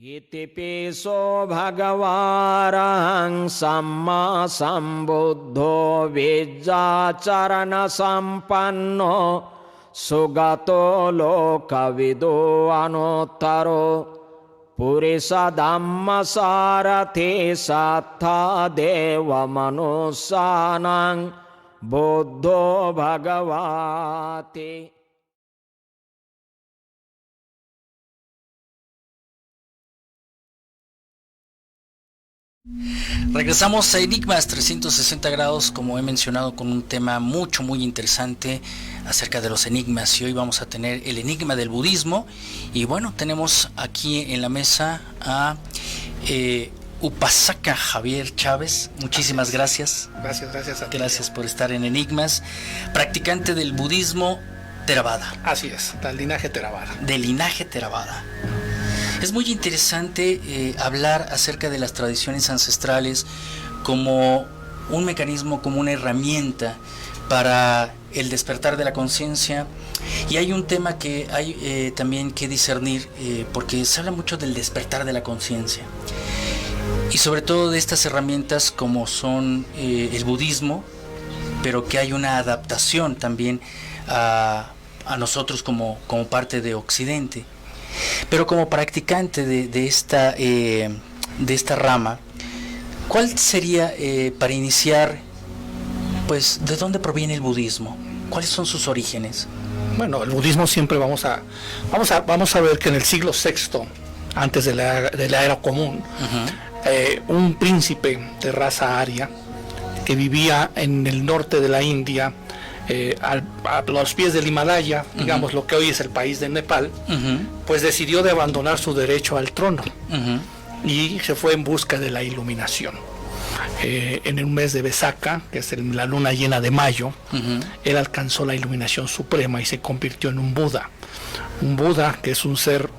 इतिपिसो भगवारहं सम्मा सम्बुद्धो विज्जाचरणसम्पन्नो सुगतो लोकविदो अनुत्तरो पुरिसधम्मसारथि सत्था देवमनुष्याणां बुद्धो भगवति. Regresamos a Enigmas 360 grados, como he mencionado, con un tema muy interesante acerca de los enigmas, y hoy vamos a tener el enigma del budismo. Y bueno, tenemos aquí en la mesa a Upasaka Javier Chávez. Muchísimas gracias. Gracias a ti. Gracias por estar en Enigmas. Practicante del budismo Theravada. Así es, del linaje Theravada. Del linaje Theravada. Es muy interesante hablar acerca de las tradiciones ancestrales como un mecanismo, como una herramienta para el despertar de la conciencia. Y hay un tema que hay también que discernir, porque se habla mucho del despertar de la conciencia. Y sobre todo de estas herramientas como son el budismo, pero que hay una adaptación también a nosotros como parte de Occidente. Pero como practicante de esta rama, ¿cuál sería para iniciar, pues, de dónde proviene el budismo? ¿Cuáles son sus orígenes? Bueno, el budismo siempre vamos a ver que en el siglo VI, antes de la era común, un príncipe de raza aria que vivía en el norte de la India, a los pies del Himalaya, digamos lo que hoy es el país de Nepal, pues decidió de abandonar su derecho al trono y se fue en busca de la iluminación. En un mes de Vesaka, que es la luna llena de mayo, él alcanzó la iluminación suprema y se convirtió en un Buda. Un Buda que es un ser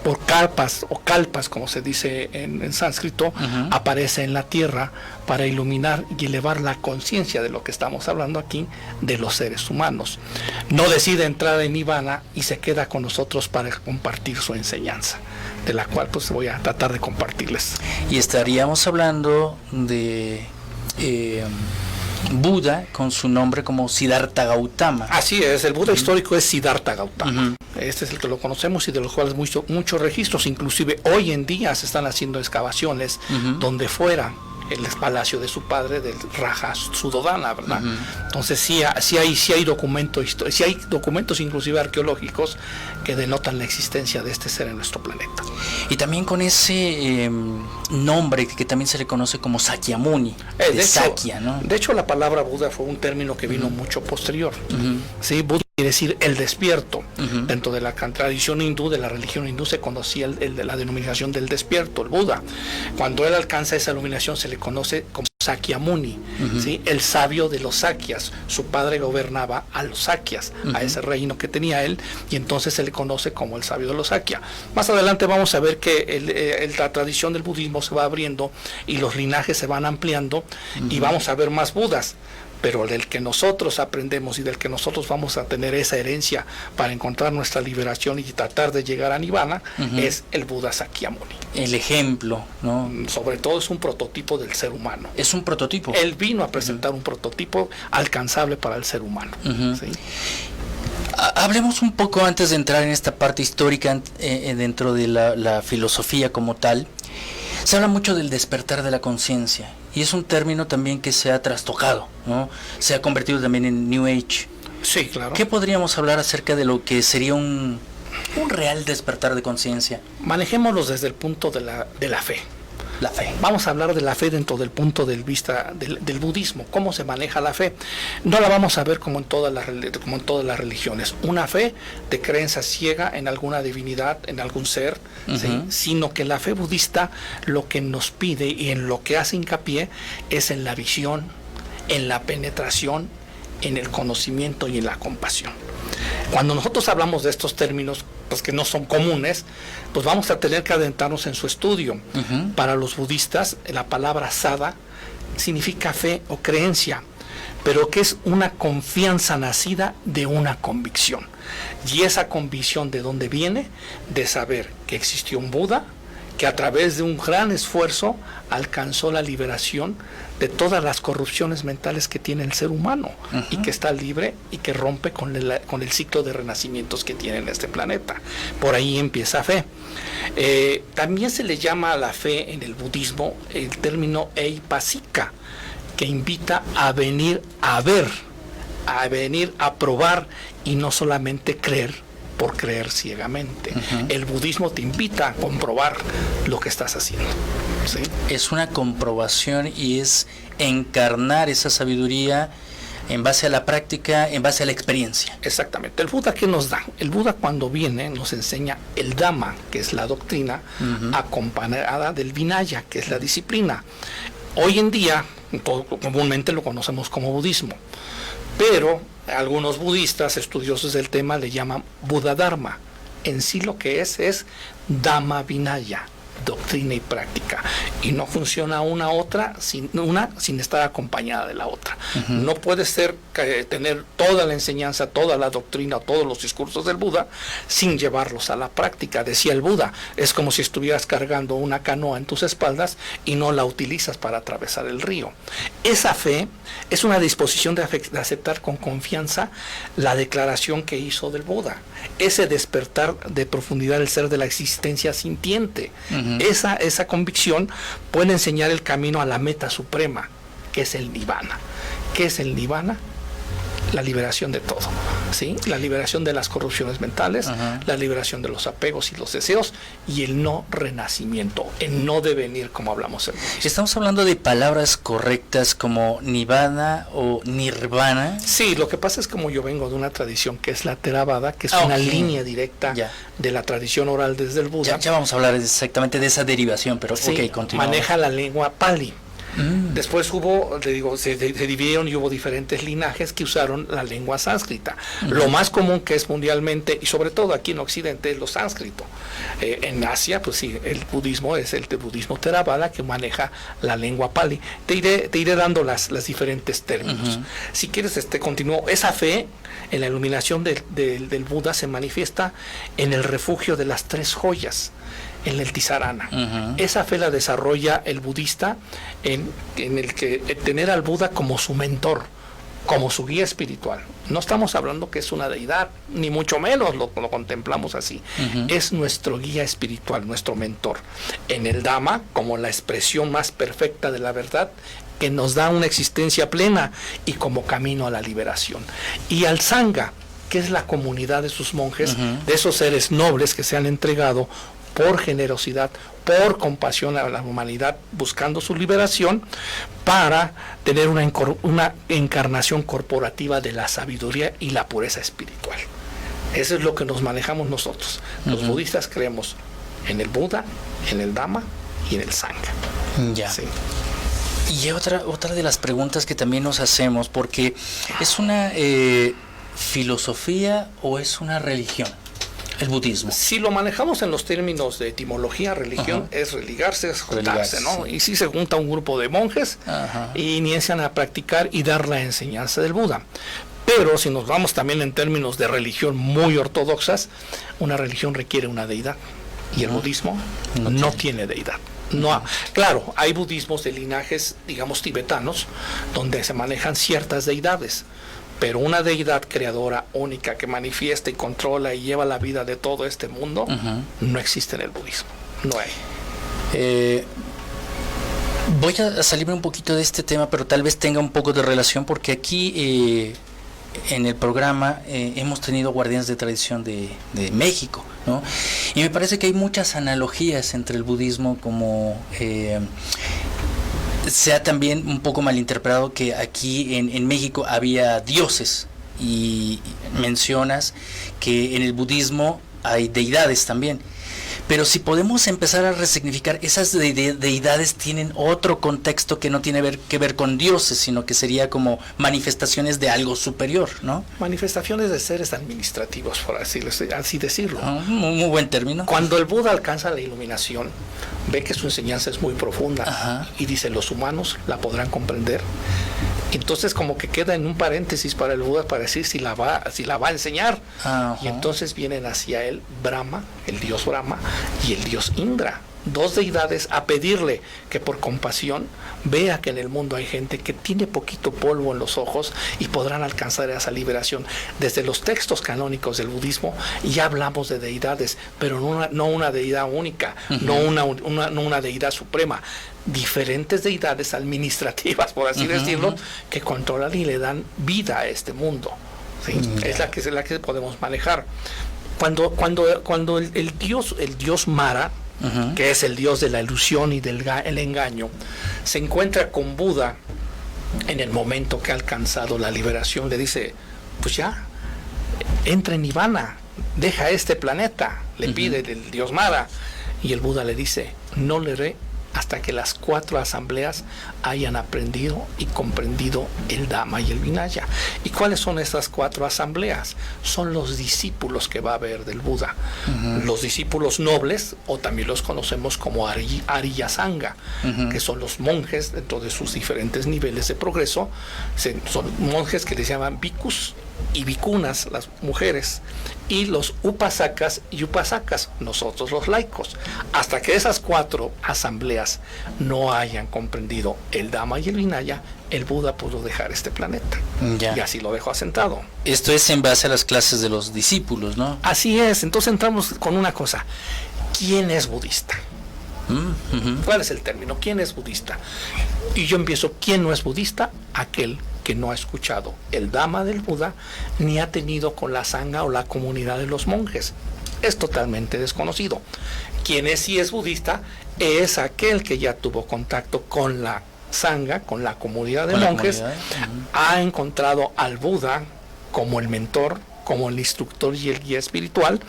por kalpas o kalpas, como se dice en sánscrito, aparece en la tierra para iluminar y elevar la conciencia de lo que estamos hablando aquí, de los seres humanos. No decide entrar en Nirvana y se queda con nosotros para compartir su enseñanza, de la cual pues voy a tratar de compartirles. Y estaríamos hablando de Buda con su nombre como Siddhartha Gautama. Así es, el Buda histórico es Siddhartha Gautama. Este es el que lo conocemos y de los cuales muchos registros, inclusive hoy en día se están haciendo excavaciones donde fuera el palacio de su padre, del Raja Suddhodana, ¿verdad? Entonces sí hay documentos inclusive arqueológicos que denotan la existencia de este ser en nuestro planeta. Y también con ese nombre que también se le conoce como Sakyamuni, Sakya, ¿no? De hecho, la palabra Buda fue un término que vino mucho posterior. ¿Sí? Buda quiere decir el despierto. Dentro de la tradición hindú, de la religión hindú, se conocía la denominación del despierto, el Buda. Cuando él alcanza esa iluminación se le conoce como Sakyamuni, ¿sí? El sabio de los Sakyas. Su padre gobernaba a los Sakyas, a ese reino que tenía él, y entonces se le conoce como el sabio de los Sakya. Más adelante vamos a ver que la tradición del budismo se va abriendo y los linajes se van ampliando y vamos a ver más Budas. Pero del que nosotros aprendemos y del que nosotros vamos a tener esa herencia para encontrar nuestra liberación y tratar de llegar a Nirvana es el Buda Sakyamuni. El ejemplo, ¿no? Sobre todo es un prototipo del ser humano. Es un prototipo. Él vino a presentar un prototipo alcanzable para el ser humano. ¿Sí? Hablemos un poco antes de entrar en esta parte histórica dentro de la filosofía como tal. Se habla mucho del despertar de la conciencia y es un término también que se ha trastocado, ¿no? Se ha convertido también en New Age. Sí, claro. ¿Qué podríamos hablar acerca de lo que sería un real despertar de conciencia? Manejémoslos desde el punto de la fe. La fe. Vamos a hablar de la fe dentro del punto de vista del budismo. ¿Cómo se maneja la fe? No la vamos a ver como en todas las religiones. Una fe de creencia ciega en alguna divinidad, en algún ser, ¿sí? Sino que la fe budista lo que nos pide y en lo que hace hincapié es en la visión, en la penetración, en el conocimiento y en la compasión. Cuando nosotros hablamos de estos términos, pues que no son comunes, pues vamos a tener que adentrarnos en su estudio. Para los budistas, la palabra sada significa fe o creencia, pero que es una confianza nacida de una convicción. Y esa convicción, ¿de dónde viene? De saber que existió un Buda, que a través de un gran esfuerzo alcanzó la liberación de todas las corrupciones mentales que tiene el ser humano, y que está libre y que rompe con el ciclo de renacimientos que tiene en este planeta. Por ahí empieza fe. También se le llama a la fe en el budismo el término eipasika, que invita a venir a ver, a venir a probar, y no solamente creer por creer ciegamente. El budismo te invita a comprobar lo que estás haciendo, ¿sí? Es una comprobación y es encarnar esa sabiduría en base a la práctica, en base a la experiencia. Exactamente. ¿El Buda qué nos da? El Buda, cuando viene, nos enseña el Dhamma, que es la doctrina, acompañada del Vinaya, que es la disciplina. Hoy en día, comúnmente lo conocemos como budismo, pero algunos budistas estudiosos del tema le llaman Buda Dharma. En sí lo que es Dhamma Vinaya, doctrina y práctica, y no funciona una sin estar acompañada de la otra. No puede ser tener toda la enseñanza, toda la doctrina, todos los discursos del Buda sin llevarlos a la práctica. Decía el Buda, es como si estuvieras cargando una canoa en tus espaldas y no la utilizas para atravesar el río. Esa fe es una disposición de aceptar con confianza la declaración que hizo del Buda, ese despertar de profundidad del ser, de la existencia sintiente. Esa convicción puede enseñar el camino a la meta suprema, que es el nirvana. ¿Qué es el nirvana? La liberación de todo, ¿sí? La liberación de las corrupciones mentales, la liberación de los apegos y los deseos, y el no renacimiento, el no devenir, como hablamos en budismo. ¿Estamos hablando de palabras correctas como nirvana o nirvana? Sí, lo que pasa es, como yo vengo de una tradición que es la Theravada, que es una línea directa de la tradición oral desde el Buda. Ya vamos a hablar exactamente de esa derivación, pero sí, continuamos. Maneja la lengua Pali. Después hubo, se dividieron y hubo diferentes linajes que usaron la lengua sánscrita. Lo más común que es mundialmente, y sobre todo aquí en Occidente, es lo sánscrito. En Asia, pues sí, el budismo es el budismo Theravada, que maneja la lengua Pali. Te iré dando las diferentes términos. Si quieres, continúo. Esa fe en la iluminación del Buda se manifiesta en el refugio de las tres joyas, en el Tisarana. Esa fe la desarrolla el budista en el que tener al Buda como su mentor, como su guía espiritual. No estamos hablando que es una deidad, ni mucho menos lo contemplamos así. Es nuestro guía espiritual, nuestro mentor. En el Dhamma, como la expresión más perfecta de la verdad, que nos da una existencia plena y como camino a la liberación. Y al Sangha, que es la comunidad de sus monjes, de esos seres nobles que se han entregado por generosidad, por compasión a la humanidad, buscando su liberación, para tener una encarnación corporativa de la sabiduría y la pureza espiritual. Eso es lo que nos manejamos nosotros. Los budistas creemos en el Buda, en el Dhamma y en el Sangha. Ya. Sí. Y otra de las preguntas que también nos hacemos, porque ¿es una filosofía o es una religión el budismo? Si lo manejamos en los términos de etimología, religión es religarse, es juntarse, ¿no? Y si se junta un grupo de monjes y inician a practicar y dar la enseñanza del Buda. Pero si nos vamos también en términos de religión muy ortodoxas, una religión requiere una deidad, y el budismo no tiene deidad. No, claro, hay budismos de linajes, digamos, tibetanos, donde se manejan ciertas deidades, pero una deidad creadora única que manifiesta y controla y lleva la vida de todo este mundo no existe en el budismo. No hay. Voy a salirme un poquito de este tema, pero tal vez tenga un poco de relación, porque aquí en el programa hemos tenido guardianes de tradición de México, ¿no? Y me parece que hay muchas analogías entre el budismo, como se ha también un poco malinterpretado que aquí en México había dioses, y mencionas que en el budismo hay deidades también. Pero si podemos empezar a resignificar, esas deidades tienen otro contexto que no tiene que ver con dioses, sino que sería como manifestaciones de algo superior, ¿no? Manifestaciones de seres administrativos, por así decirlo. Muy buen término. Cuando el Buda alcanza la iluminación, ve que su enseñanza es muy profunda y dice, los humanos la podrán comprender. Entonces como que queda en un paréntesis para el Buda para decir si la va a enseñar. Y entonces vienen hacia él Brahma, el dios Brahma, y el dios Indra, dos deidades a pedirle que por compasión vea que en el mundo hay gente que tiene poquito polvo en los ojos y podrán alcanzar esa liberación. Desde los textos canónicos del budismo ya hablamos de deidades, pero no una deidad única, no una deidad suprema, diferentes deidades administrativas, por así decirlo, que controlan y le dan vida a este mundo. ¿Sí? Es la que podemos manejar. Cuando el dios Mara, que es el dios de la ilusión y del el engaño, se encuentra con Buda en el momento que ha alcanzado la liberación, le dice, pues ya, entra en nirvana, deja este planeta, le pide el dios Mara, y el Buda le dice, no leeré hasta que las 4 asambleas hayan aprendido y comprendido el Dhamma y el Vinaya. ¿Y cuáles son esas 4 asambleas? Son los discípulos que va a haber del Buda. Los discípulos nobles, o también los conocemos como Ariya Sangha, que son los monjes dentro de sus diferentes niveles de progreso. Son monjes que les llaman bhikkhus y bhikkhunas, las mujeres, y los upasakas y upasakas, nosotros los laicos, hasta que esas 4 asambleas no hayan comprendido el Dhamma y el Vinaya, el Buda pudo dejar este planeta. Y así lo dejó asentado. Esto es en base a las clases de los discípulos, ¿no? Así es. Entonces entramos con una cosa: ¿quién es budista? ¿Cuál es el término? ¿Quién es budista? Y yo empiezo, ¿quién no es budista? Aquel que no ha escuchado el Dhamma del Buda, ni ha tenido con la sangha o la comunidad de los monjes. Es totalmente desconocido. Quien sí es budista es aquel que ya tuvo contacto con la sangha, con la comunidad de monjes, ha encontrado al Buda como el mentor, como el instructor y el guía espiritual,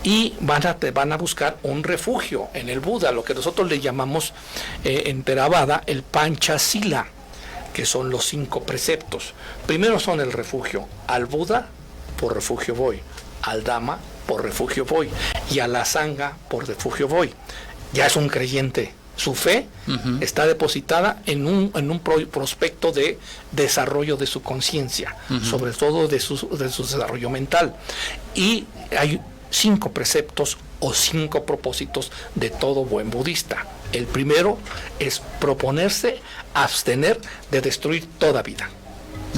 y van a buscar un refugio en el Buda, lo que nosotros le llamamos en Theravada el Panchasila, que son los 5 preceptos. Primero son el refugio. Al Buda, por refugio voy. Al Dhamma, por refugio voy. Y a la Sangha, por refugio voy. Ya es un creyente. Su fe está depositada en un prospecto de desarrollo de su conciencia, sobre todo de su desarrollo mental. Y hay 5 preceptos o 5 propósitos de todo buen budista. El primero es proponerse abstener de destruir toda vida.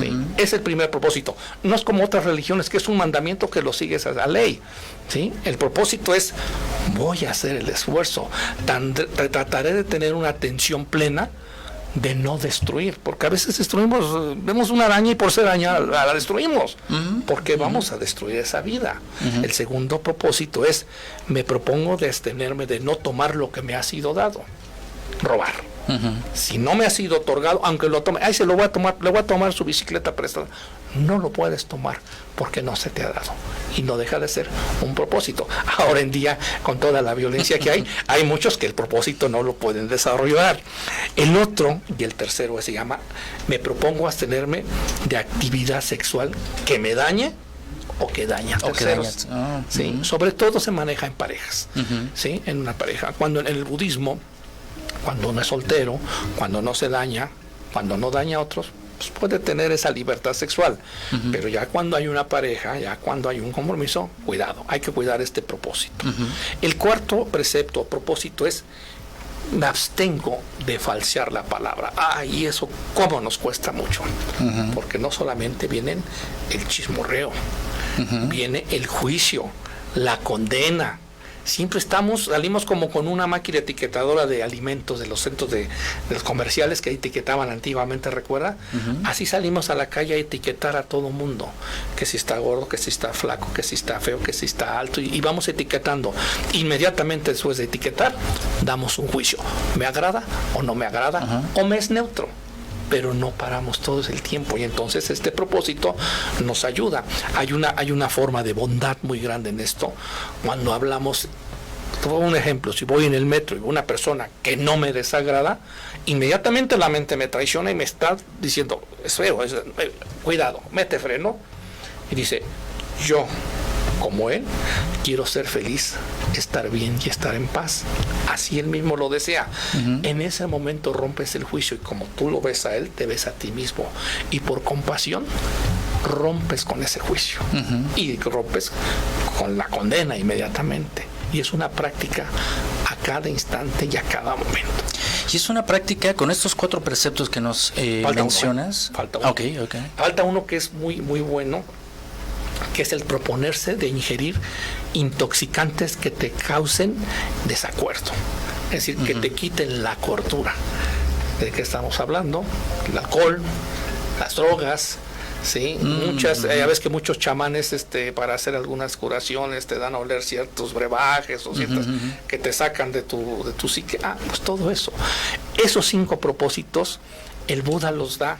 ¿Sí? Es el primer propósito. No es como otras religiones, que es un mandamiento que lo sigues a la ley. ¿Sí? El propósito es, voy a hacer el esfuerzo, trataré de tener una atención plena de no destruir, porque a veces destruimos, vemos una araña y por ser araña la destruimos, porque vamos a destruir esa vida. El segundo propósito es, me propongo de abstenerme de no tomar lo que me ha sido dado. Robar. Si no me ha sido otorgado, aunque lo tome, se lo voy a tomar, le voy a tomar su bicicleta prestada. No lo puedes tomar porque no se te ha dado. Y no deja de ser un propósito. Ahora en día, con toda la violencia que hay muchos que el propósito no lo pueden desarrollar. El otro y el tercero se llama, me propongo abstenerme de actividad sexual que me dañe o que daña a terceros. ¿Sí? Sobre todo se maneja en parejas. ¿Sí? En una pareja. Cuando en el budismo, cuando uno es soltero, cuando no se daña, cuando no daña a otros, pues puede tener esa libertad sexual. Pero ya cuando hay una pareja, ya cuando hay un compromiso, cuidado, hay que cuidar este propósito. El cuarto precepto o propósito es, me abstengo de falsear la palabra. Y eso cómo nos cuesta mucho. Porque no solamente viene el chismorreo, viene el juicio, la condena. Siempre salimos como con una máquina etiquetadora de alimentos de los centros de los comerciales que etiquetaban antiguamente, ¿recuerda? Así salimos a la calle a etiquetar a todo mundo, que si está gordo, que si está flaco, que si está feo, que si está alto, y vamos etiquetando. Inmediatamente después de etiquetar, damos un juicio. ¿Me agrada o no me agrada? ¿O me es neutro? Pero no paramos todo el tiempo, y entonces este propósito nos ayuda. Hay una forma de bondad muy grande en esto. Cuando hablamos, por un ejemplo, si voy en el metro y veo una persona que no me desagrada, inmediatamente la mente me traiciona y me está diciendo, es feo, cuidado, mete freno, y dice, yo, como él, quiero ser feliz, estar bien y estar en paz. Así él mismo lo desea. En ese momento rompes el juicio, y como tú lo ves a él, te ves a ti mismo. Y por compasión, rompes con ese juicio. Y rompes con la condena inmediatamente. Y es una práctica cada instante y a cada momento. Y es una práctica con estos 4 preceptos que nos mencionas. Falta uno. Okay. Falta uno que es muy, muy bueno, que es el proponerse de ingerir intoxicantes que te causen desacuerdo. Es decir, que te quiten la cordura. ¿De qué estamos hablando? El alcohol, las drogas, ¿sí? Muchas, ya ves que muchos chamanes para hacer algunas curaciones te dan a oler ciertos brebajes o ciertas que te sacan de tu psique. Pues todo eso. Esos 5 propósitos, el Buda los da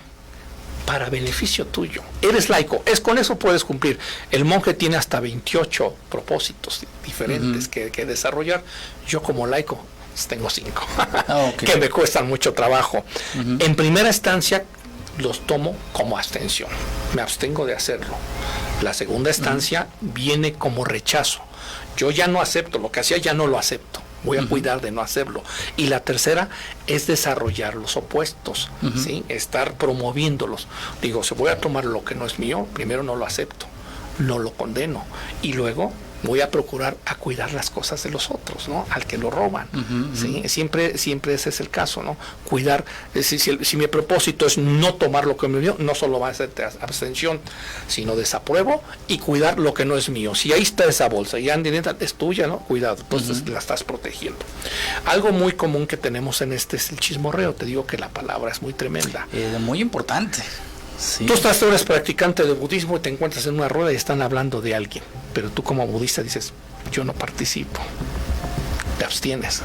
para beneficio tuyo. Eres laico, con eso puedes cumplir. El monje tiene hasta 28 propósitos diferentes que desarrollar. Yo como laico tengo 5 que me cuestan mucho trabajo. En primera instancia los tomo como abstención, me abstengo de hacerlo. La segunda instancia viene como rechazo. Yo ya no acepto lo que hacía, ya no lo acepto. Voy a cuidar de no hacerlo. Y la tercera es desarrollar los opuestos, ¿sí? Estar promoviéndolos. Digo, si voy a tomar lo que no es mío, primero no lo acepto, no lo condeno, y luego voy a procurar a cuidar las cosas de los otros, ¿no? Al que lo roban, ¿sí? Siempre ese es el caso, ¿no? Cuidar, es decir, si mi propósito es no tomar lo que me dio, no solo va a ser abstención, sino desapruebo y cuidar lo que no es mío. Si ahí está esa bolsa y es tuya, ¿no? Cuidado, entonces la estás protegiendo. Algo muy común que tenemos en es el chismorreo. Te digo que la palabra es muy tremenda. Muy importante. Sí. Tú eres practicante de budismo y te encuentras en una rueda y están hablando de alguien, pero tú como budista dices, yo no participo, te abstienes,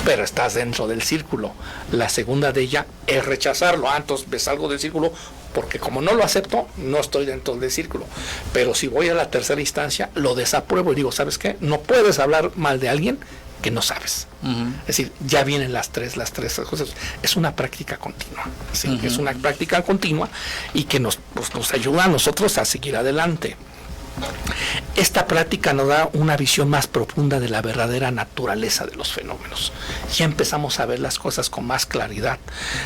pero estás dentro del círculo. La segunda de ella es rechazarlo. Entonces me salgo del círculo porque como no lo acepto, no estoy dentro del círculo. Pero si voy a la tercera instancia, lo desapruebo y digo, ¿sabes qué? No puedes hablar mal de alguien que no sabes. Es decir, ya vienen las tres cosas. Es una práctica continua, ¿sí? Es una práctica continua y que nos ayuda a nosotros a seguir adelante. Esta práctica nos da una visión más profunda de la verdadera naturaleza de los fenómenos. Ya empezamos a ver las cosas con más claridad,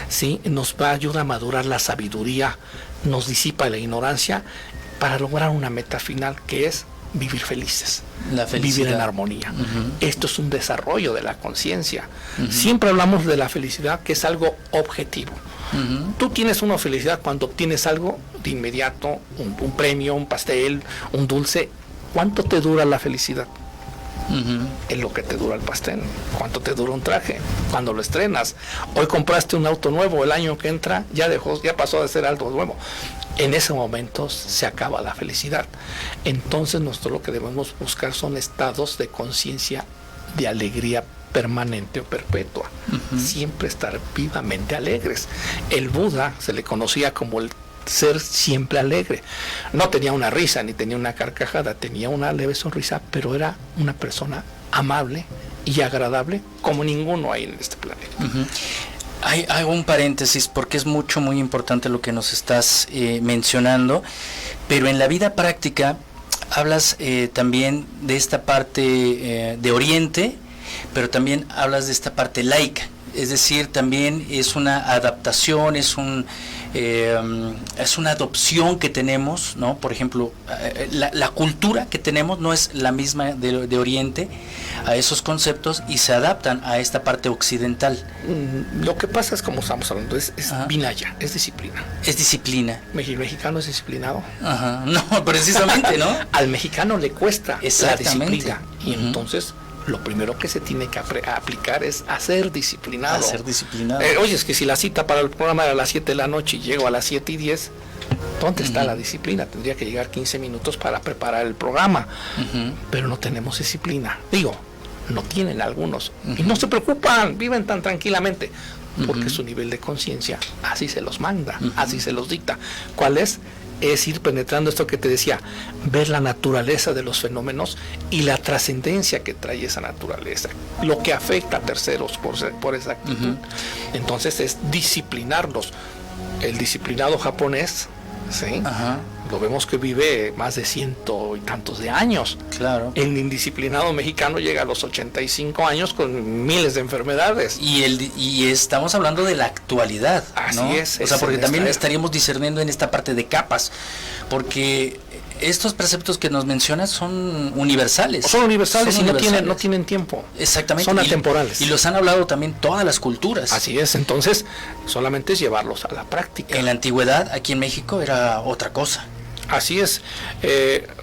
¿sí? Nos va a ayudar a madurar la sabiduría, nos disipa la ignorancia para lograr una meta final que es vivir felices, vivir en armonía. Esto es un desarrollo de la conciencia. Siempre hablamos de la felicidad, que es algo objetivo. Tú tienes una felicidad cuando obtienes algo de inmediato, un premio, un pastel, un dulce. ¿Cuánto te dura la felicidad? Es lo que te dura el pastel. ¿Cuánto te dura un traje? Cuando lo estrenas. Hoy compraste un auto nuevo, el año que entra ya pasó de ser algo nuevo. En ese momento se acaba la felicidad. Entonces nosotros lo que debemos buscar son estados de conciencia de alegría permanente o perpetua. Siempre estar vivamente alegres. El Buda se le conocía como el ser siempre alegre. No tenía una risa ni tenía una carcajada, tenía una leve sonrisa, pero era una persona amable y agradable como ninguno hay en este planeta. Hago un paréntesis porque es muy importante lo que nos estás mencionando, pero en la vida práctica hablas también de esta parte de Oriente, pero también hablas de esta parte laica, es decir, también es una adaptación, es una adopción que tenemos, ¿no? Por ejemplo, la cultura que tenemos no es la misma de Oriente a esos conceptos y se adaptan a esta parte occidental. Lo que pasa es, como estamos hablando, es vinaya, es disciplina. Es disciplina. ¿El mexicano es disciplinado? No, precisamente, ¿no? Al mexicano le cuesta la disciplina y entonces lo primero que se tiene que aplicar es a ser disciplinado. Oye, es que si la cita para el programa era a las 7 de la noche y llego a las 7:10, ¿dónde está la disciplina? Tendría que llegar 15 minutos para preparar el programa, pero no tenemos disciplina. Digo, no tienen algunos y no se preocupan, viven tan tranquilamente porque su nivel de conciencia así se los manda, así se los dicta. ¿Cuál es? Es ir penetrando esto que te decía, ver la naturaleza de los fenómenos y la trascendencia que trae esa naturaleza, lo que afecta a terceros por esa actitud. Entonces es disciplinarlos. El disciplinado japonés, ¿sí? lo vemos que vive más de 100 y tantos de años. Claro. El indisciplinado mexicano llega a los 85 años con miles de enfermedades. Y estamos hablando de la actualidad, Así ¿no? es. O sea, porque también era. estaríamos discerniendo en esta parte de capas, porque estos preceptos que nos mencionas son universales. Son universales Son y universales. no tienen tiempo. Exactamente. Son atemporales. Y los han hablado también todas las culturas. Así es, entonces solamente es llevarlos a la práctica. En la antigüedad, aquí en México, era otra cosa. Así es.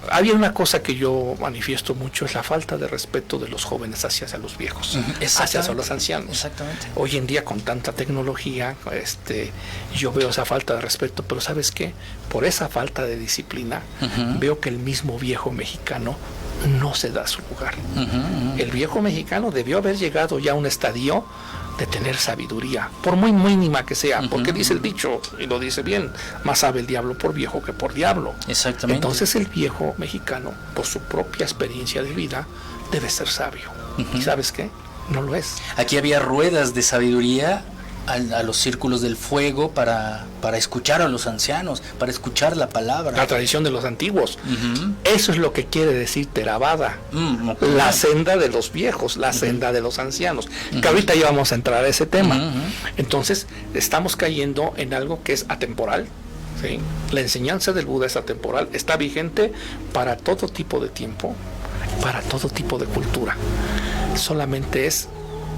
Había una cosa que yo manifiesto mucho, es la falta de respeto de los jóvenes hacia los viejos, hacia los ancianos. Exactamente. Hoy en día con tanta tecnología, yo veo esa falta de respeto, pero ¿sabes qué? Por esa falta de disciplina, veo que el mismo viejo mexicano no se da su lugar. El viejo mexicano debió haber llegado ya a un estadio de tener sabiduría, por muy mínima que sea, porque dice el dicho, y lo dice bien, más sabe el diablo por viejo que por diablo. Exactamente. Entonces el viejo mexicano, por su propia experiencia de vida, debe ser sabio. ¿Y sabes qué? No lo es. Aquí había ruedas de sabiduría a los círculos del fuego para escuchar a los ancianos, para escuchar la palabra. La tradición de los antiguos. Eso es lo que quiere decir Theravada. Okay. La senda de los viejos, la senda de los ancianos. Que ahorita ya vamos a entrar a ese tema. Entonces, estamos cayendo en algo que es atemporal. ¿Sí? La enseñanza del Buda es atemporal, está vigente para todo tipo de tiempo, para todo tipo de cultura. Solamente es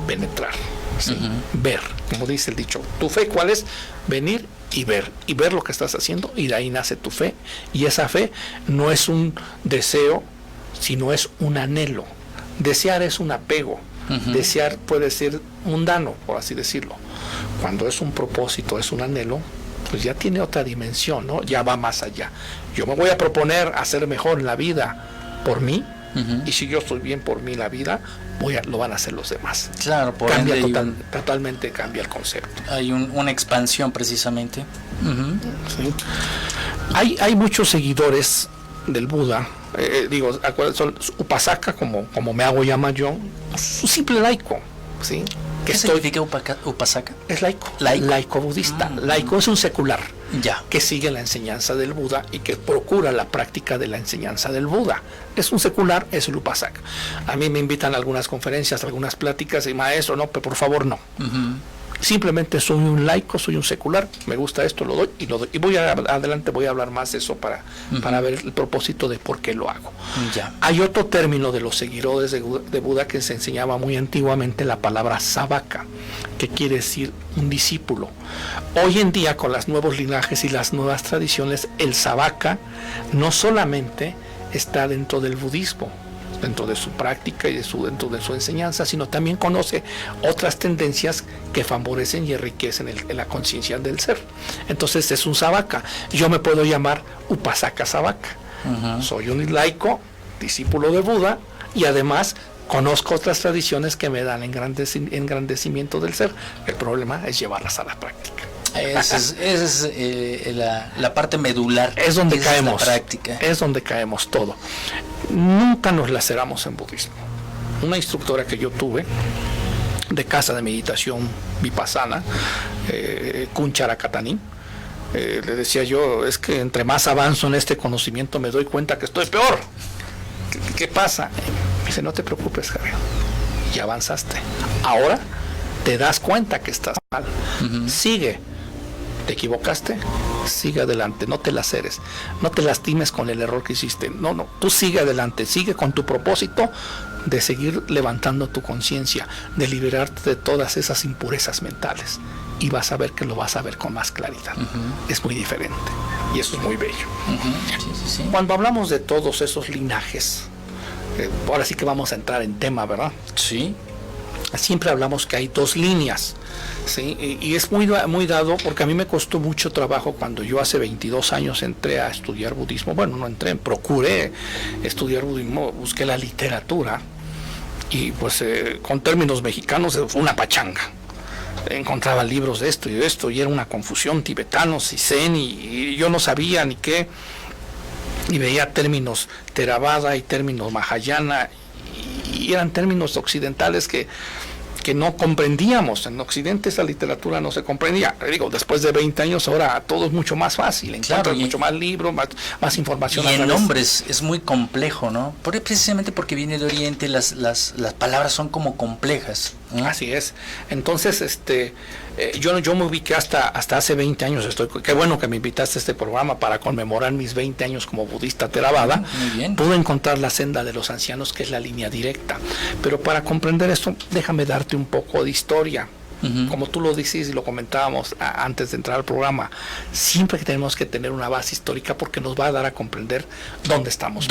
penetrar. ¿Sí? Ver, como dice el dicho, tu fe ¿cuál es? Venir y ver lo que estás haciendo, y de ahí nace tu fe, y esa fe no es un deseo, sino es un anhelo. Desear es un apego, desear puede ser mundano, por así decirlo. Cuando es un propósito, es un anhelo, pues ya tiene otra dimensión, ¿no? Ya va más allá. Yo me voy a proponer hacer mejor la vida por mí, y si yo estoy bien por mí la vida, lo van a hacer los demás. Claro, por Cambia ende totalmente cambia el concepto. hay una expansión precisamente. ¿Sí? Hay muchos seguidores del Buda, son Upasaka, como me hago llamar yo, un simple laico, ¿sí? ¿Qué significa Upasaka? Es laico, Laico. laico budista. Laico es un secular Ya. que sigue la enseñanza del Buda y que procura la práctica de la enseñanza del Buda. Es un secular, es el Upasaka. A mí me invitan a algunas conferencias, a algunas pláticas, y maestro, no, pero por favor no. Simplemente soy un laico, soy un secular, me gusta esto, lo doy. Y adelante voy a hablar más de eso para ver el propósito de por qué lo hago. Ya. Hay otro término de los seguidores de Buda que se enseñaba muy antiguamente, la palabra sabaka, que quiere decir un discípulo. Hoy en día, con los nuevos linajes y las nuevas tradiciones, el sabaka no solamente está dentro del budismo, dentro de su práctica y dentro de su enseñanza, sino también conoce otras tendencias que favorecen y enriquecen la conciencia del ser. Entonces es un sabaka. Yo me puedo llamar Upasaka Sabaka. Soy un laico, discípulo de Buda, y además conozco otras tradiciones que me dan engrandecimiento del ser. El problema es llevarlas a la práctica. Esa es la parte medular. Es donde Esa caemos. Es la práctica. Es donde caemos todo. Nunca nos laceramos en budismo. Una instructora que yo tuve de casa de meditación vipassana, Kunchara Katani, le decía yo, es que entre más avanzo en este conocimiento me doy cuenta que estoy peor. ¿Qué pasa? Me dice, no te preocupes, Javier, ya avanzaste. Ahora te das cuenta que estás mal. Sigue. ¿Te equivocaste? Sigue adelante, no te laceres, no te lastimes con el error que hiciste. No, tú sigue adelante, sigue con tu propósito de seguir levantando tu conciencia, de liberarte de todas esas impurezas mentales, y vas a ver que lo vas a ver con más claridad. Es muy diferente y eso es muy bello. Sí. Cuando hablamos de todos esos linajes, ahora sí que vamos a entrar en tema, ¿verdad? Sí. Siempre hablamos que hay dos líneas, ¿sí? Y es muy dado, porque a mí me costó mucho trabajo cuando yo hace 22 años entré a estudiar budismo. Bueno, no entré, procuré estudiar budismo, busqué la literatura, y pues con términos mexicanos fue una pachanga. Encontraba libros de esto y de esto, y era una confusión, tibetanos y zen, y yo no sabía ni qué, y veía términos Theravada y términos Mahayana, y eran términos occidentales que que no comprendíamos. En Occidente esa literatura no se comprendía. Digo, después de 20 años ahora todo es mucho más fácil, encuentras mucho más libros, más información. Y en nombres es muy complejo, ¿no? Precisamente porque viene de Oriente, las palabras son como complejas, ¿no? Así es. Entonces, yo me ubiqué hasta hace 20 años. Qué bueno que me invitaste a este programa para conmemorar mis 20 años como budista Theravada. Muy bien. Pude encontrar la senda de los ancianos, que es la línea directa. Pero para comprender esto, déjame darte un poco de historia. Como tú lo dices y lo comentábamos antes de entrar al programa, siempre que tenemos que tener una base histórica porque nos va a dar a comprender dónde estamos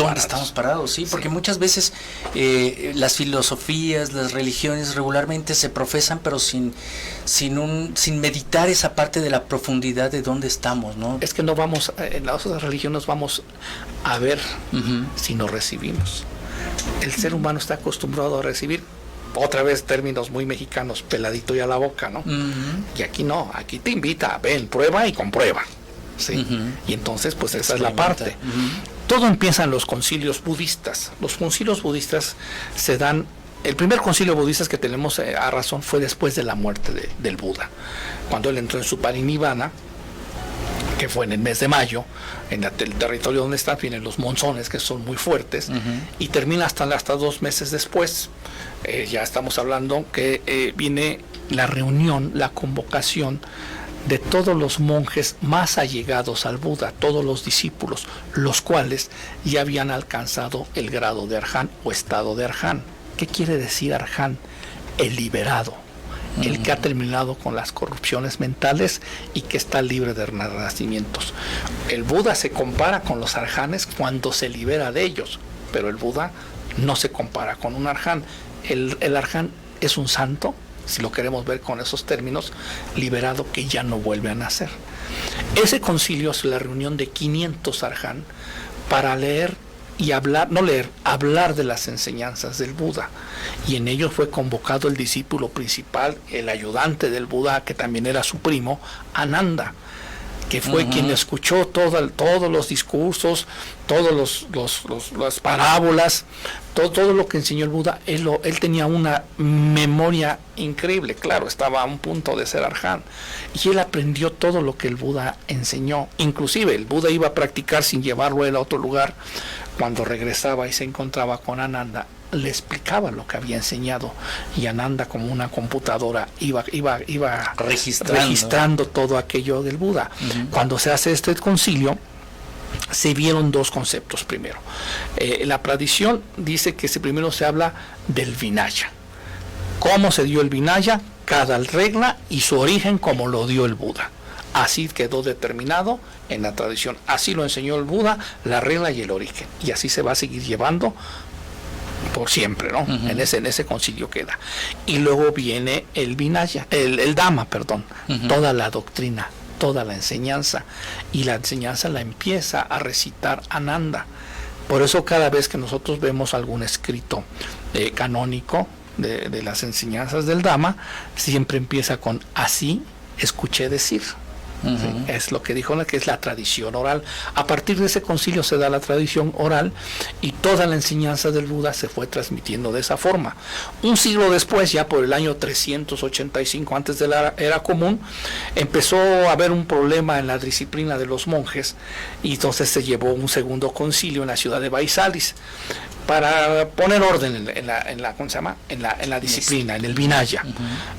parados. Sí, porque muchas veces las filosofías, las religiones regularmente se profesan, pero sin meditar esa parte de la profundidad de dónde estamos, ¿no? Es que no vamos, en las otras religiones vamos a ver, sino recibimos. El ser humano está acostumbrado a recibir. Otra vez términos muy mexicanos, peladito y a la boca, ¿no? Y aquí no, aquí te invita, ven, prueba y comprueba, ¿sí? Y entonces, pues esa es la parte. Todo empieza en los concilios budistas. Los concilios budistas se dan. El primer concilio budista que tenemos a razón fue después de la muerte del Buda, cuando él entró en su parinibbana, que fue en el mes de mayo, en el territorio donde está, vienen los monzones que son muy fuertes, y termina hasta 2 meses después. Ya estamos hablando que viene la reunión, la convocación de todos los monjes más allegados al Buda, todos los discípulos, los cuales ya habían alcanzado el grado de Arhan o estado de Arhan. ¿Qué quiere decir Arhan? El liberado, el que ha terminado con las corrupciones mentales y que está libre de renacimientos. El Buda se compara con los arhanes cuando se libera de ellos, pero el Buda no se compara con un arhan. El arhan es un santo, si lo queremos ver con esos términos, liberado que ya no vuelve a nacer. Ese concilio es la reunión de 500 arhan para leer y hablar, hablar de las enseñanzas del Buda. Y en ellos fue convocado el discípulo principal, el ayudante del Buda, que también era su primo, Ananda, que fue quien escuchó todos los discursos, todas las parábolas, todo lo que enseñó el Buda. Él tenía una memoria increíble, claro, estaba a un punto de ser arhan, y él aprendió todo lo que el Buda enseñó. Inclusive el Buda iba a practicar sin llevarlo él a otro lugar. Cuando regresaba y se encontraba con Ananda, le explicaba lo que había enseñado, y Ananda, como una computadora, iba registrando todo aquello del Buda. Cuando se hace este concilio, se vieron 2 conceptos primero. La tradición dice que primero se habla del Vinaya. ¿Cómo se dio el Vinaya? Cada regla y su origen como lo dio el Buda. Así quedó determinado en la tradición. Así lo enseñó el Buda, la regla y el origen. Y así se va a seguir llevando por siempre, ¿no? En ese concilio queda. Y luego viene el Vinaya, el Dhamma, perdón, toda la doctrina, toda la enseñanza. Y la enseñanza la empieza a recitar Ananda. Por eso cada vez que nosotros vemos algún escrito canónico de las enseñanzas del Dhamma, siempre empieza con así escuché decir. ¿Sí? Es lo que dijo, que es la tradición oral. A partir de ese concilio se da la tradición oral, y toda la enseñanza del Buda se fue transmitiendo de esa forma. Un siglo después, ya por el año 385 antes de la era común, empezó a haber un problema en la disciplina de los monjes, y entonces se llevó un segundo concilio en la ciudad de Vaisalis para poner orden en la disciplina, en el Vinaya.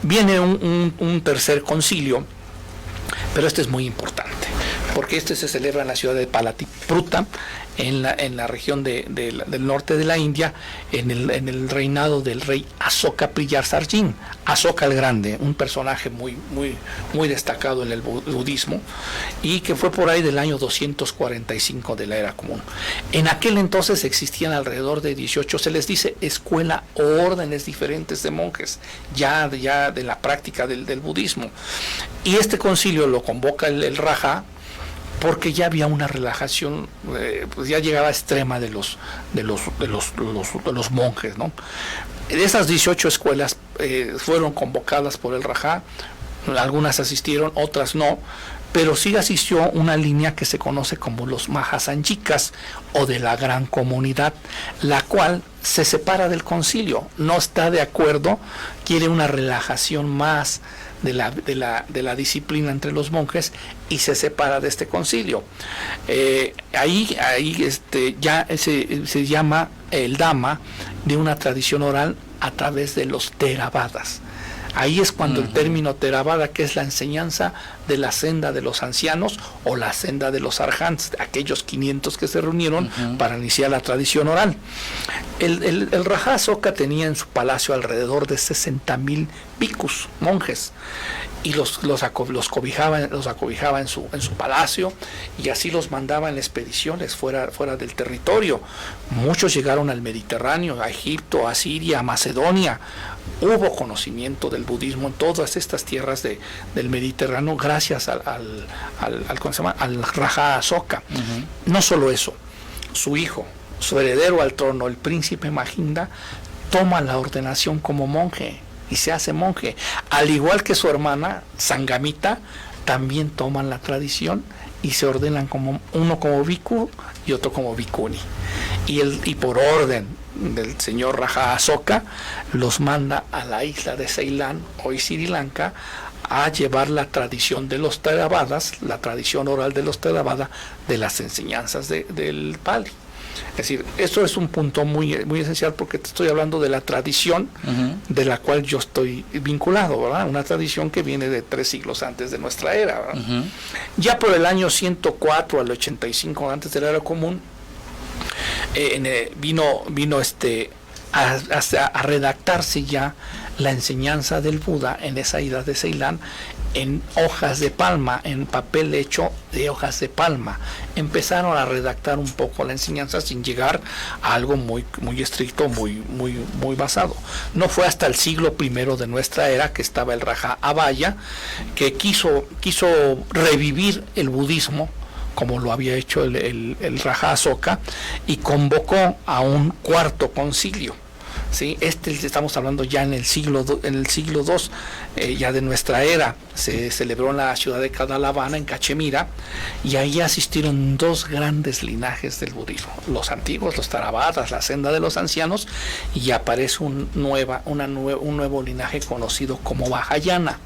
Viene un tercer concilio, pero este es muy importante, porque este se celebra en la ciudad de Pataliputra, en la región del norte de la India, en el reinado del rey Asoka Priyarsarjin, Asoka el Grande, un personaje muy destacado en el budismo, y que fue por ahí del año 245 de la era común. En aquel entonces existían alrededor de 18, se les dice escuela o órdenes diferentes de monjes, ya de la práctica del budismo. Y este concilio lo convoca el Raja, porque ya había una relajación, pues ya llegaba extrema de los monjes, ¿no? De esas 18 escuelas fueron convocadas por el Raja, algunas asistieron, otras no, pero sí asistió una línea que se conoce como los Mahasanjikas o de la Gran Comunidad, la cual se separa del concilio, no está de acuerdo, quiere una relajación más de la disciplina entre los monjes y se separa de este concilio. Ahí ya se llama el Dhamma de una tradición oral a través de los Theravadas. Ahí es cuando el término Theravada, que es la enseñanza de la senda de los ancianos o la senda de los arhants, aquellos 500 que se reunieron para iniciar la tradición oral. El Raja Asoka tenía en su palacio alrededor de 60,000 bhikkhus, monjes, y los acobijaba en su palacio, y así los mandaba en expediciones fuera del territorio. Muchos llegaron al Mediterráneo, a Egipto, a Siria, a Macedonia. Hubo conocimiento del budismo en todas estas tierras del Mediterráneo gracias al Raja Asoka. No solo eso, su hijo, su heredero al trono, el príncipe Mahinda, toma la ordenación como monje y se hace monje, al igual que su hermana Sangamita, también toman la tradición y se ordenan como uno como bhikkhu y otro como bhikkhuni, y por orden del señor Raja Asoka los manda a la isla de Ceilán, hoy Sri Lanka, a llevar la tradición de los Theravadas, la tradición oral de los Theravada, de las enseñanzas del Pali. Es decir, eso es un punto muy esencial, porque te estoy hablando de la tradición de la cual yo estoy vinculado, ¿verdad? Una tradición que viene de 3 siglos antes de nuestra era, ¿verdad? Ya por el año 104 al 85 antes de la era común, vino a redactarse ya la enseñanza del Buda en esa isla de Ceilán en hojas de palma, en papel hecho de hojas de palma. Empezaron a redactar un poco la enseñanza sin llegar a algo muy estricto, muy basado. No fue hasta el siglo I de nuestra era que estaba el Raja Abhaya, que quiso revivir el budismo como lo había hecho el Raja Asoka, y convocó a un cuarto concilio. ¿Sí? Estamos hablando ya en el siglo II, ya de nuestra era. Se celebró en la ciudad de Kadalavana, en Cachemira, y ahí asistieron 2 grandes linajes del budismo, los antiguos, los Theravadas, la senda de los ancianos, y aparece un nuevo linaje conocido como Mahayana.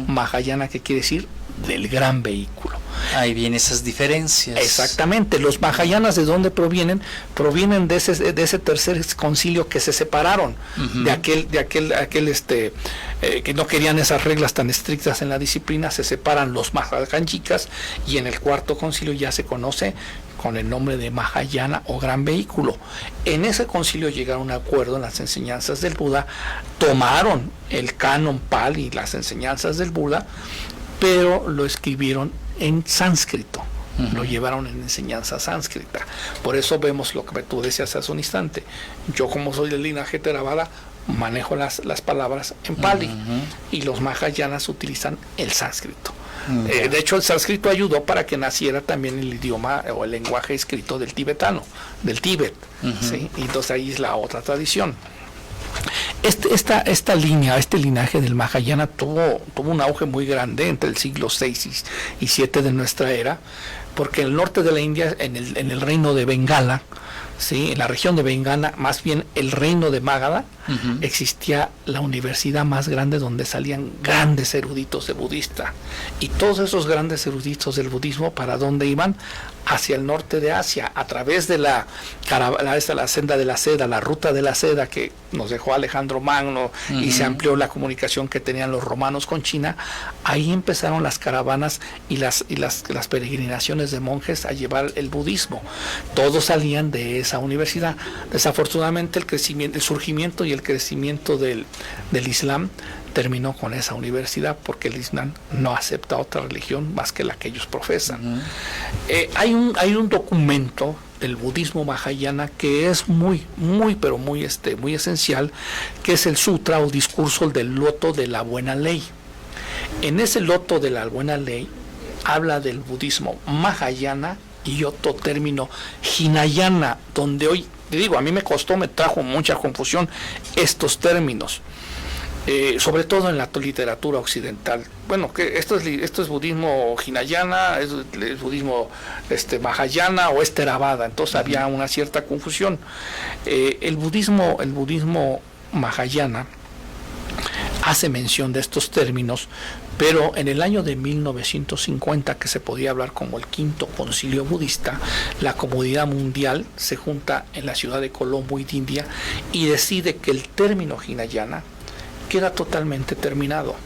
Mahayana, que quiere decir del gran vehículo. Ahí vienen esas diferencias. Exactamente. Los Mahayanas, ¿de dónde provienen? Provienen de ese tercer concilio que se separaron, de aquel que no querían esas reglas tan estrictas en la disciplina. Se separan los Mahayanjikas, y en el cuarto concilio ya se conoce con el nombre de Mahayana o gran vehículo. En ese concilio llegaron a un acuerdo en las enseñanzas del Buda, tomaron el canon Pali, las enseñanzas del Buda, pero lo escribieron en sánscrito, lo llevaron en enseñanza sánscrita. Por eso vemos lo que tú decías hace un instante. Yo, como soy del linaje Theravada, manejo las palabras en Pali, y los Mahayanas utilizan el sánscrito. De hecho, el sánscrito ayudó para que naciera también el idioma o el lenguaje escrito del tibetano, del Tíbet. ¿Sí? Y entonces ahí es la otra tradición. Esta línea, este linaje del Mahayana tuvo un auge muy grande entre el siglo VI y VII de nuestra era, porque en el norte de la India, en el reino de Bengala, ¿sí? En la región de Bengala, más bien el reino de Magadha, existía la universidad más grande donde salían grandes eruditos de budista. Y todos esos grandes eruditos del budismo, ¿para dónde iban? Hacia el norte de Asia, a través de la senda de la seda, la ruta de la seda que nos dejó Alejandro Magno, y se amplió la comunicación que tenían los romanos con China. Ahí empezaron las caravanas y las peregrinaciones de monjes a llevar el budismo. Todos salían de esa universidad. Desafortunadamente el surgimiento y el crecimiento del Islam terminó con esa universidad, porque el Islam no acepta otra religión más que la que ellos profesan. Hay un documento del budismo mahayana que es muy esencial, que es el sutra o discurso del loto de la buena ley. En ese loto de la buena ley habla del budismo mahayana y otro término hinayana, donde hoy, te digo, a mí me trajo mucha confusión estos términos. sobre todo en la literatura occidental. Bueno, que esto es budismo hinayana, es budismo mahayana o es Theravada, entonces había una cierta confusión. El budismo mahayana hace mención de estos términos, pero en el año de 1950, que se podía hablar como el quinto concilio budista, la comunidad mundial se junta en la ciudad de Colombo, India, y decide que el término Hinayana queda totalmente terminado,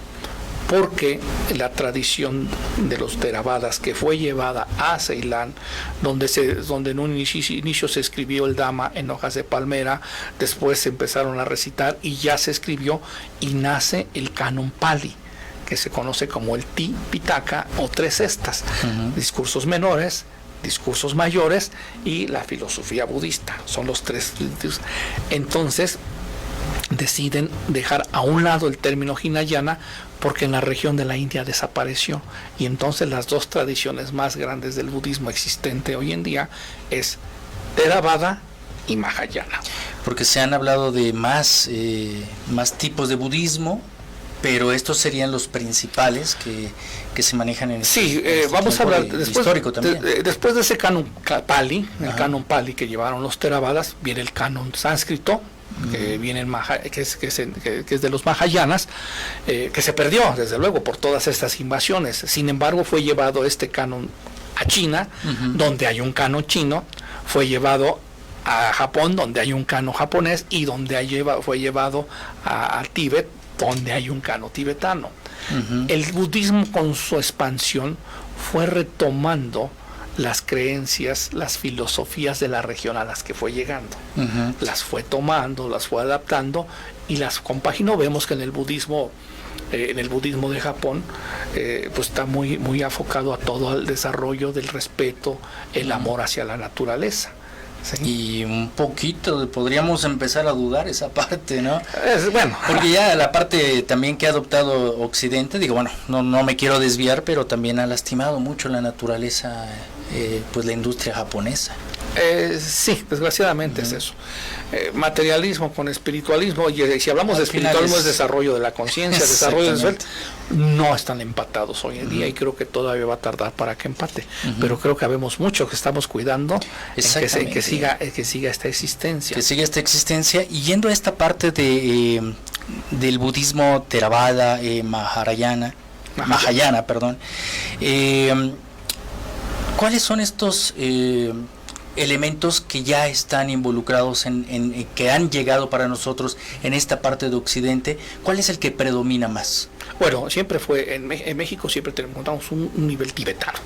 porque la tradición de los Theravadas, que fue llevada a Ceilán, donde en un inicio se escribió el Dhamma en hojas de palmera, después se empezaron a recitar y ya se escribió, y nace el canon Pali, que se conoce como el Tipitaka o tres cestas, discursos menores, discursos mayores y la filosofía budista. Son los tres. Entonces deciden dejar a un lado el término Hinayana porque en la región de la India desapareció, y entonces las dos tradiciones más grandes del budismo existente hoy en día es Theravada y Mahayana. Porque se han hablado de más tipos de budismo, pero estos serían los principales que se manejan en vamos a hablar histórico también. Después de ese canon Pali, el canon Pali que llevaron los Theravadas, viene el canon sánscrito, que viene que es de los Mahayanas, que se perdió desde luego por todas estas invasiones. Sin embargo, fue llevado este canon a China, donde hay un canon chino, fue llevado a Japón, donde hay un canon japonés, y fue llevado a Tíbet, donde hay un canon tibetano. El budismo, con su expansión, fue retomando las creencias, las filosofías de la región a las que fue llegando. Las fue tomando, las fue adaptando y las compaginó. Vemos que en el budismo de Japón pues está muy, muy enfocado a todo el desarrollo del respeto, el amor hacia la naturaleza. Sí. Y un poquito podríamos empezar a dudar esa parte, ¿no? Bueno, porque ya la parte también que ha adoptado Occidente, digo, bueno, no me quiero desviar, pero también ha lastimado mucho la naturaleza, pues la industria japonesa. Sí, desgraciadamente es eso. Materialismo con espiritualismo, y si hablamos de espiritualismo es desarrollo de la conciencia, desarrollo del ser, no están empatados hoy en día, y creo que todavía va a tardar para que empate. Pero creo que habemos mucho que estamos cuidando en que siga esta existencia. Que siga esta existencia. Y yendo a esta parte del budismo Theravada, Mahayana, perdón. ¿Cuáles son estos elementos que ya están involucrados que han llegado para nosotros en esta parte de Occidente? ¿Cuál es el que predomina más? Bueno, siempre fue, en México siempre encontramos un nivel tibetano.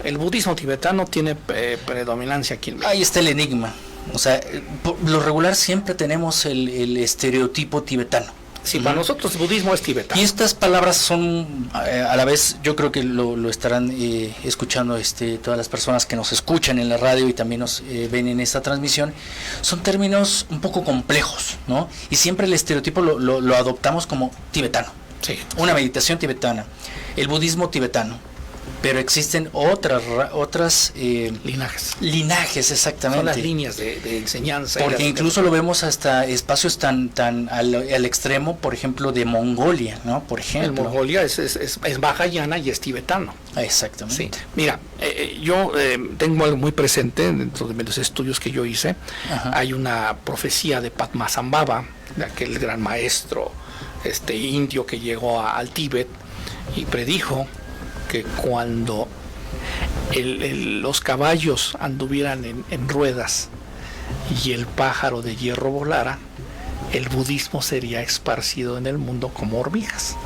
El budismo tibetano tiene predominancia aquí en México. Ahí está el enigma. O sea, por lo regular siempre tenemos el estereotipo tibetano. Sí, para nosotros el budismo es tibetano. Y estas palabras son, a la vez, yo creo que lo estarán escuchando todas las personas que nos escuchan en la radio y también nos ven en esta transmisión. Son términos un poco complejos, ¿no? Y siempre el estereotipo lo adoptamos como tibetano. Sí. Una meditación tibetana, el budismo tibetano. Pero existen otras linajes, exactamente. Son las líneas de enseñanza. Porque incluso lo vemos hasta espacios tan al extremo, por ejemplo, de Mongolia, ¿no? Por ejemplo. En Mongolia es Mahayana y es tibetano. Exactamente. Sí. Mira, yo tengo algo muy presente dentro de los estudios que yo hice. Hay una profecía de Padmasambhava, de aquel gran maestro indio que llegó al Tíbet y predijo que cuando los caballos anduvieran en ruedas y el pájaro de hierro volara, el budismo sería esparcido en el mundo como hormigas.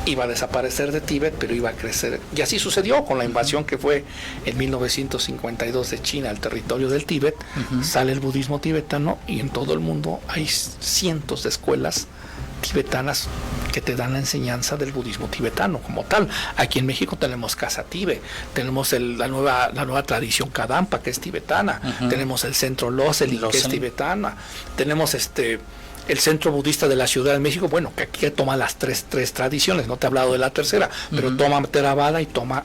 Iba a desaparecer de Tíbet, pero iba a crecer. Y así sucedió con la invasión que fue en 1952 de China al territorio del Tíbet. Sale el budismo tibetano y en todo el mundo hay cientos de escuelas tibetanas que te dan la enseñanza del budismo tibetano como tal. Aquí en México tenemos Casa Tíbet, tenemos la nueva tradición Kadampa, que es tibetana, tenemos el centro Losel, que es tibetana, tenemos el centro budista de la Ciudad de México, bueno, que aquí toma las tres tradiciones, no te he hablado de la tercera, pero toma Theravada y toma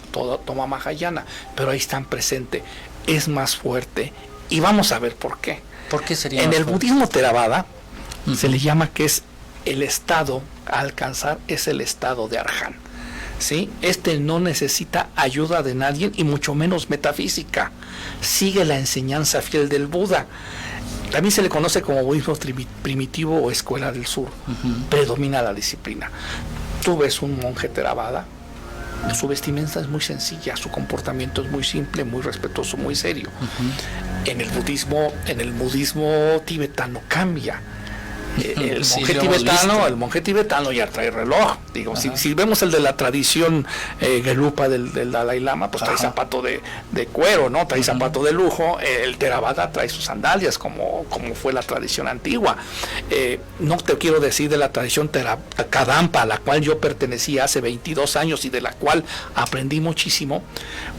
Mahayana, pero ahí están presentes, es más fuerte, y vamos a ver por qué. ¿Por qué sería en más el fuerte? budismo Theravada se le llama que es el estado a alcanzar es el estado de Arhan. ¿Sí? Este no necesita ayuda de nadie y mucho menos metafísica. Sigue la enseñanza fiel del Buda. También se le conoce como budismo primitivo o escuela del sur. Predomina la disciplina. Tú ves un monje Theravada, su vestimenta es muy sencilla, su comportamiento es muy simple, muy respetuoso, muy serio. En el budismo tibetano cambia. El monje tibetano ya trae reloj. Digo, si vemos el de la tradición Gelupa del Dalai Lama, pues trae zapato de cuero, ¿no? Trae zapato de lujo. El Theravada trae sus sandalias, como fue la tradición antigua. No te quiero decir de la tradición Kadampa, a la cual yo pertenecía hace 22 años y de la cual aprendí muchísimo.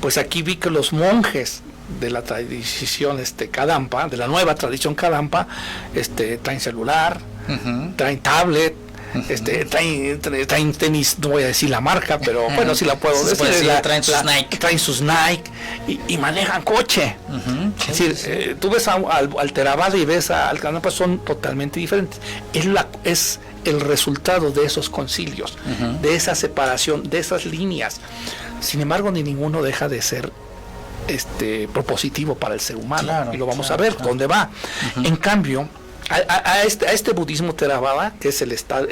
Pues aquí vi que los monjes de la tradición Kadampa, de la nueva tradición Kadampa, traen celular, traen tablet, traen tenis, no voy a decir la marca, pero bueno, sí la puedo decir. Traen sus Nike y manejan coche. Es decir, tú ves al Theravada y ves al Kadampa, son totalmente diferentes. Es el resultado de esos concilios, de esa separación, de esas líneas. Sin embargo, ni ninguno deja de ser propositivo para el ser humano, y lo vamos a ver dónde va. En cambio, a este budismo Theravada, que es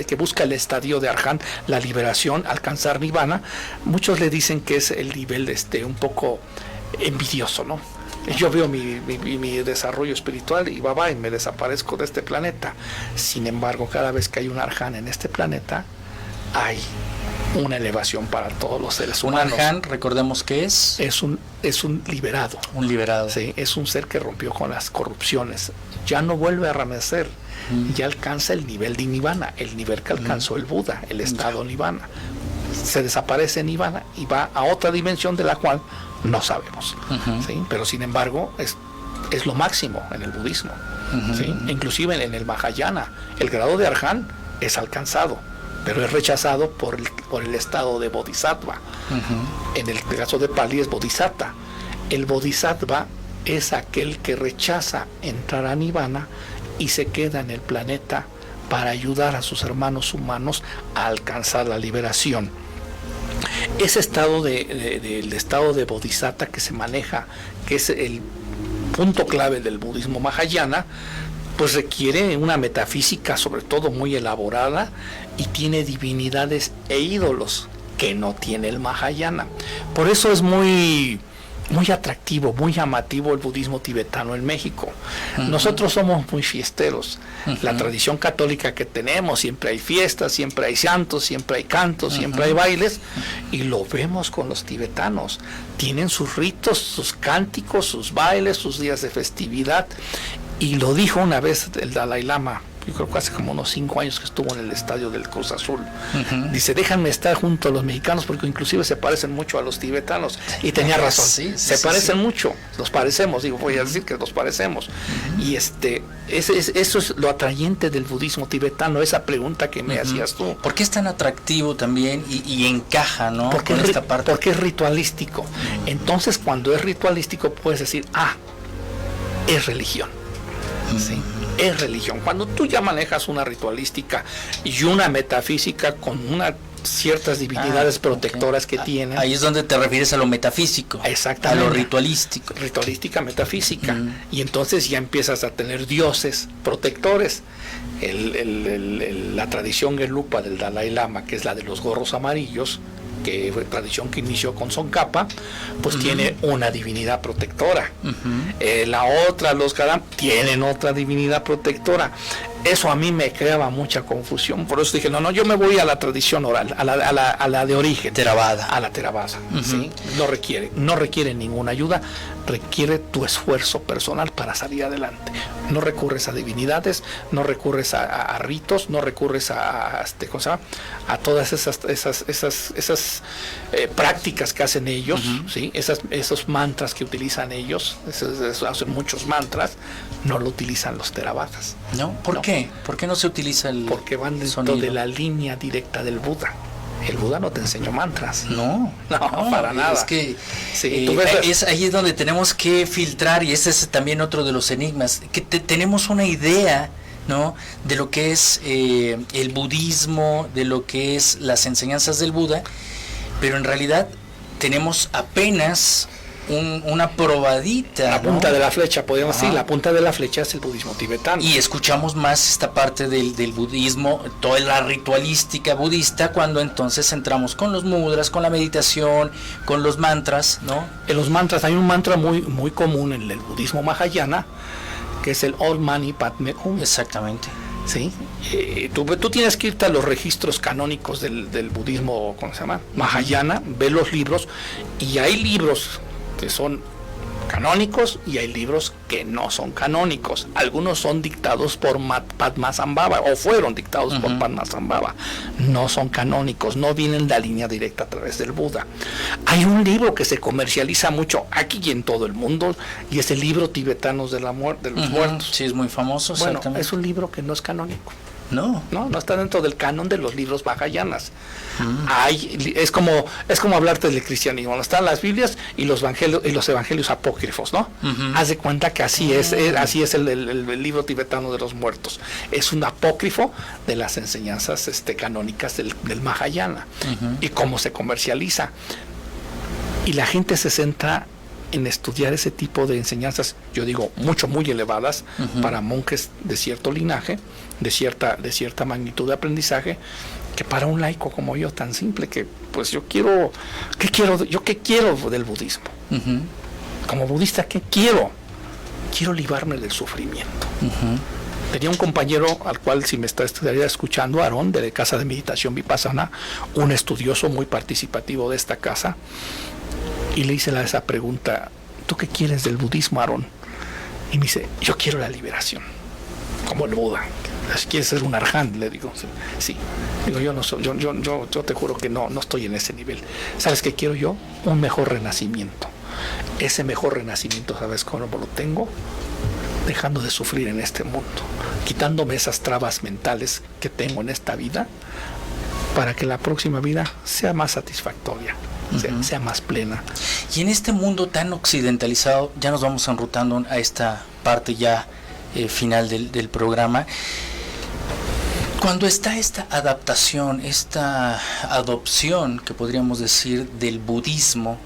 que busca el estadio de Arhan, la liberación, alcanzar nirvana, muchos le dicen que es el nivel un poco envidioso, ¿no? Yo veo mi desarrollo espiritual y y me desaparezco de este planeta. Sin embargo, cada vez que hay un Arhan en este planeta, hay una elevación para todos los seres humanos. Un Arhan, recordemos que es un liberado. Un liberado. Sí, es un ser que rompió con las corrupciones. Ya no vuelve a renacer. Ya alcanza el nivel de Nirvana, el nivel que alcanzó el Buda, el estado Nirvana. Se desaparece Nirvana y va a otra dimensión de la cual no sabemos. ¿Sí? Pero sin embargo, es lo máximo en el budismo. ¿Sí? Inclusive en el Mahayana, el grado de Arhan es alcanzado, pero es rechazado por el estado de Bodhisattva. En el caso de Pali es Bodhisatta. El Bodhisattva es aquel que rechaza entrar a Nirvana y se queda en el planeta para ayudar a sus hermanos humanos a alcanzar la liberación. Ese estado del estado de Bodhisatta que se maneja, que es el punto clave del budismo Mahayana, pues requiere una metafísica sobre todo muy elaborada y tiene divinidades e ídolos que no tiene el Mahayana. Por eso es muy atractivo, muy llamativo el budismo tibetano en México. Nosotros somos muy fiesteros. La tradición católica que tenemos, siempre hay fiestas, siempre hay santos, siempre hay cantos, siempre hay bailes, y lo vemos con los tibetanos. Tienen sus ritos, sus cánticos, sus bailes, sus días de festividad. Y lo dijo una vez el Dalai Lama, yo creo que hace como unos 5 años que estuvo en el estadio del Cruz Azul. Dice, déjenme estar junto a los mexicanos porque inclusive se parecen mucho a los tibetanos. Y tenía razón, se parecen mucho, nos parecemos, voy a decir que nos parecemos. Y eso es lo atrayente del budismo tibetano, esa pregunta que me hacías tú. ¿Por qué es tan atractivo también y encaja, ¿no? Porque es ritualístico. Entonces, cuando es ritualístico, puedes decir, es religión. ¿Sí? Es religión. Cuando tú ya manejas una ritualística y una metafísica con ciertas divinidades protectoras que tienen. Ahí es donde te refieres a lo metafísico. Exactamente. A lo ritualístico. Ritualística, metafísica. Y entonces ya empiezas a tener dioses protectores. La tradición Gelupa del Dalai Lama, que es la de los gorros amarillos, que fue tradición que inició con Tsongkhapa, pues tiene una divinidad protectora. La otra, los Kadam, tienen otra divinidad protectora. Eso a mí me creaba mucha confusión. Por eso dije, no, yo me voy a la tradición oral, a la de origen. Theravada. A la Theravada. ¿Sí? No requiere ninguna ayuda, requiere tu esfuerzo personal para salir adelante. No recurres a divinidades, no recurres a ritos, no recurres a todas esas prácticas que hacen ellos, ¿sí? Esos mantras que utilizan ellos, hacen muchos mantras, no lo utilizan los Theravadas. ¿No? ¿Por qué? ¿Por qué no se utiliza el Porque van dentro de la línea directa del Buda. El Buda no te enseñó mantras. No, para nada. Es que sí, ahí es donde tenemos que filtrar, y ese es también otro de los enigmas, que tenemos una idea ¿no? De lo que es el budismo, de lo que es las enseñanzas del Buda, pero en realidad tenemos apenas una probadita, La punta ¿no? de la flecha, podríamos Ajá. decir, la punta de la flecha es el budismo tibetano. Y escuchamos más esta parte del budismo, toda la ritualística budista, cuando entonces entramos con los mudras, con la meditación, con los mantras, ¿no? En los mantras hay un mantra muy, muy común en el budismo mahayana, que es el Om Mani Padme Hum. Exactamente. ¿Sí? Tú tienes que irte a los registros canónicos del budismo, ¿cómo se llama? Mahayana, ve los libros, y hay libros que son canónicos y hay libros que no son canónicos. Algunos son dictados por Padmasambhava o fueron dictados por Padmasambhava. No son canónicos, no vienen de la línea directa a través del Buda. Hay un libro que se comercializa mucho aquí y en todo el mundo y es el libro Tibetanos de los muertos. Sí, es muy famoso, Bueno, exactamente. es un libro que no es canónico. No. No está dentro del canon de los libros mahayanas. Es como hablarte del cristianismo, ¿no? Están las Biblias y los evangelios apócrifos, ¿no? Haz de cuenta que así es el libro tibetano de los muertos. Es un apócrifo de las enseñanzas canónicas del Mahayana. Y cómo se comercializa. Y la gente se centra en estudiar ese tipo de enseñanzas, yo digo, muy elevadas, para monjes de cierto linaje, de cierta magnitud de aprendizaje, que para un laico como yo, tan simple, que pues ¿qué quiero del budismo? Como budista, ¿qué quiero? Quiero librarme del sufrimiento. Tenía un compañero al cual, si me estaría escuchando, Aarón, de la Casa de Meditación Vipassana, un estudioso muy participativo de esta casa, y le hice esa pregunta: ¿tú qué quieres del budismo, Aarón? Y me dice: yo quiero la liberación, como el Buda. ¿Quieres ser un arján? Le digo: sí. Digo: yo no soy, yo te juro que no estoy en ese nivel. ¿Sabes qué quiero yo? Un mejor renacimiento. Ese mejor renacimiento, ¿sabes cómo lo tengo? Dejando de sufrir en este mundo, quitándome esas trabas mentales que tengo en esta vida, para que la próxima vida sea más satisfactoria, sea más plena. Y en este mundo tan occidentalizado, ya nos vamos enrutando a esta parte ya final del programa, cuando está esta adaptación, esta adopción, que podríamos decir, del budismo,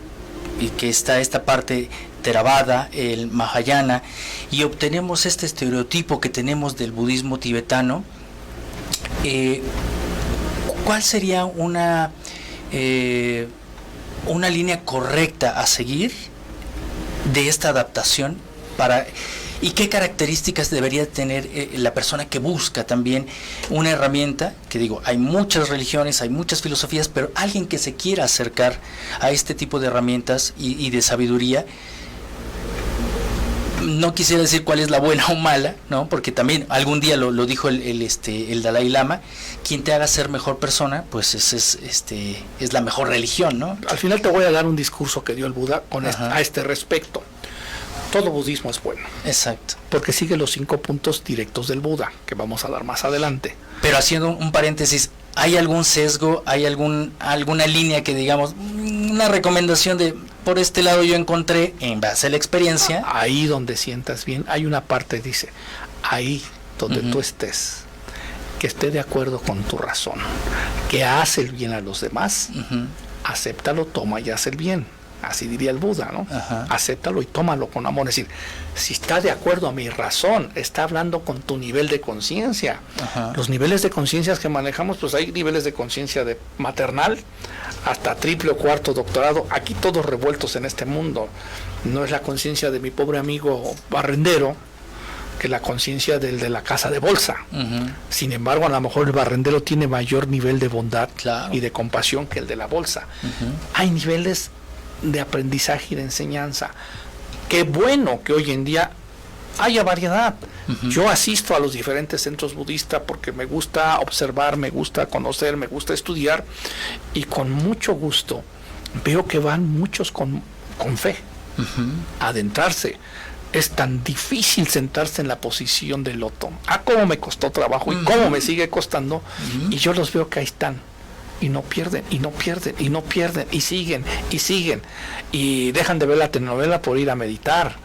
y que está esta parte Theravada, el Mahayana, y obtenemos este estereotipo que tenemos del budismo tibetano, ¿cuál sería una línea correcta a seguir de esta adaptación y qué características debería tener la persona que busca también una herramienta? Que digo, hay muchas religiones, hay muchas filosofías, pero alguien que se quiera acercar a este tipo de herramientas y de sabiduría, no quisiera decir cuál es la buena o mala, ¿no? Porque también algún día lo dijo el Dalai Lama: quien te haga ser mejor persona, pues es la mejor religión, ¿no? Al final te voy a dar un discurso que dio el Buda a este respecto. Todo budismo es bueno. Exacto. Porque sigue los 5 puntos directos del Buda, que vamos a dar más adelante. Pero haciendo un paréntesis, ¿hay algún sesgo, hay alguna línea que digamos, una recomendación de por este lado yo encontré en base a la experiencia? Ahí donde sientas bien, hay una parte, dice, ahí donde tú estés, que esté de acuerdo con tu razón, que hace el bien a los demás, acéptalo, toma y haz el bien. Así diría el Buda, ¿no? Acéptalo y tómalo con amor. Es decir, si está de acuerdo a mi razón, está hablando con tu nivel de conciencia. Los niveles de conciencia que manejamos, pues hay niveles de conciencia de maternal hasta triple o cuarto doctorado, aquí todos revueltos en este mundo. No es la conciencia de mi pobre amigo barrendero, que la conciencia del de la casa de bolsa. Sin embargo, a lo mejor el barrendero tiene mayor nivel de bondad y de compasión que el de la bolsa. Hay niveles de aprendizaje y de enseñanza. Qué bueno que hoy en día haya variedad. Yo asisto a los diferentes centros budistas porque me gusta observar, me gusta conocer, me gusta estudiar, y con mucho gusto veo que van muchos con fe a adentrarse. Es tan difícil sentarse en la posición del loto. Cómo me costó trabajo y cómo me sigue costando, y yo los veo que ahí están. Y no pierden, y no pierden, y no pierden, y siguen, y dejan de ver la telenovela por ir a meditar,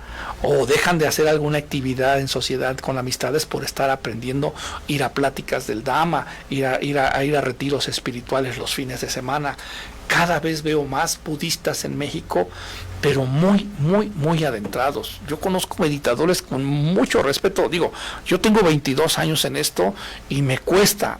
o dejan de hacer alguna actividad en sociedad con amistades por estar aprendiendo, ir a pláticas del Dhamma, ir a retiros espirituales los fines de semana. Cada vez veo más budistas en México, pero muy adentrados. Yo conozco meditadores con mucho respeto. Digo, yo tengo 22 años en esto y me cuesta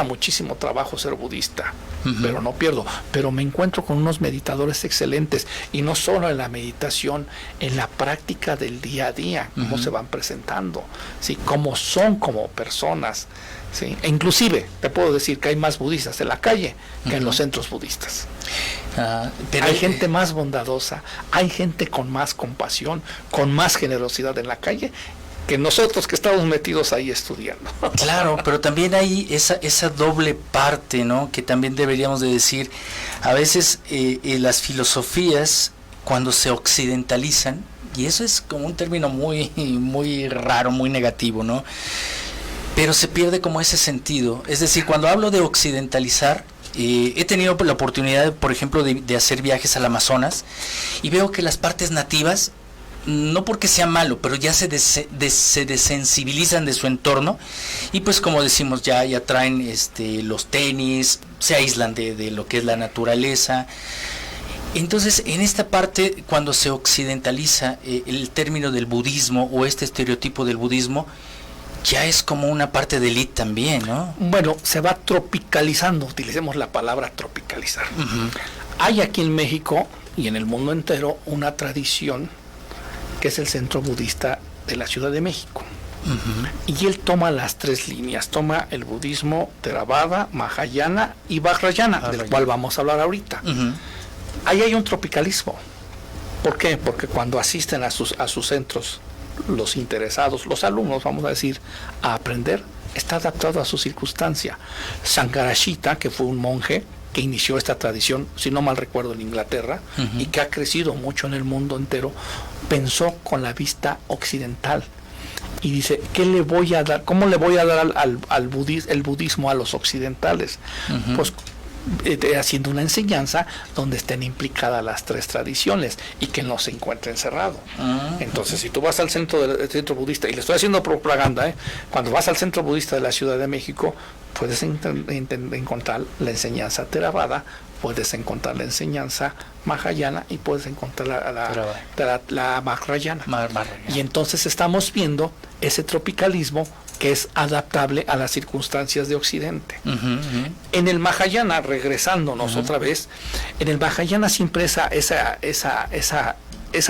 muchísimo trabajo ser budista, pero no pierdo. Pero me encuentro con unos meditadores excelentes, y no solo en la meditación, en la práctica del día a día, cómo se van presentando, ¿sí? Cómo son como personas. Sí, e inclusive te puedo decir que hay más budistas en la calle que en los centros budistas. Pero hay gente más bondadosa, hay gente con más compasión, con más generosidad en la calle que nosotros que estamos metidos ahí estudiando. Claro, pero también hay esa doble parte, ¿no? Que también deberíamos de decir. A veces las filosofías, cuando se occidentalizan, y eso es como un término muy raro, muy negativo, ¿no? Pero se pierde como ese sentido. Es decir, cuando hablo de occidentalizar, he tenido la oportunidad, por ejemplo, de hacer viajes al Amazonas, y veo que las partes nativas, no porque sea malo, pero ya se desensibilizan de su entorno, y pues como decimos, ya traen los tenis, se aíslan de lo que es la naturaleza. Entonces, en esta parte, cuando se occidentaliza el término del budismo, o este estereotipo del budismo, ya es como una parte de élite también, ¿no? Bueno, se va tropicalizando, utilicemos la palabra tropicalizar. Hay aquí en México y en el mundo entero una tradición que es el Centro Budista de la Ciudad de México. Y él toma las tres líneas, toma el budismo Theravada, Mahayana y Vajrayana, del cual vamos a hablar ahorita. Ahí hay un tropicalismo. ¿Por qué? Porque cuando asisten a sus centros los interesados, los alumnos, vamos a decir, a aprender, está adaptado a su circunstancia. Sankarashita, que fue un monje que inició esta tradición, si no mal recuerdo, en Inglaterra, y que ha crecido mucho en el mundo entero, pensó con la vista occidental y dice, ¿qué le voy a dar? ¿Cómo le voy a dar el budismo a los occidentales? Pues haciendo una enseñanza donde estén implicadas las tres tradiciones y que no se encuentre encerrado. Entonces, si tú vas al centro budista, y le estoy haciendo propaganda, cuando vas al centro budista de la Ciudad de México, puedes encontrar la enseñanza Theravada, puedes encontrar la enseñanza Mahayana y puedes encontrar la Vajrayana. Y entonces estamos viendo ese tropicalismo que es adaptable a las circunstancias de Occidente. En el Mahayana, regresándonos otra vez, en el Mahayana siempre esa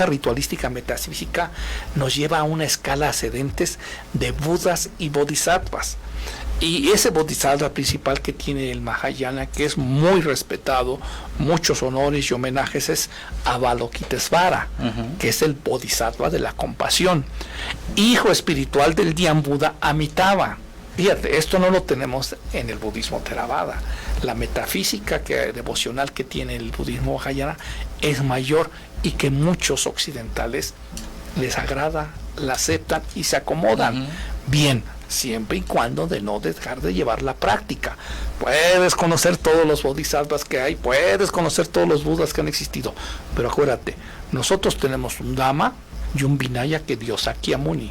ritualística metafísica nos lleva a una escala ascendentes de Budas y Bodhisattvas. Y ese bodhisattva principal que tiene el Mahayana, que es muy respetado, muchos honores y homenajes, es Avalokitesvara, que es el bodhisattva de la compasión, hijo espiritual del Dhyambuddha Amitabha. Fíjate, esto no lo tenemos en el budismo Theravada. La metafísica devocional que tiene el budismo Mahayana es mayor, y que muchos occidentales les agrada, la aceptan y se acomodan. Bien, siempre y cuando de no dejar de llevar la práctica. Puedes conocer todos los bodhisattvas que hay, puedes conocer todos los budas que han existido, pero acuérdate, nosotros tenemos un Dhamma y un Vinaya que dio Sakyamuni,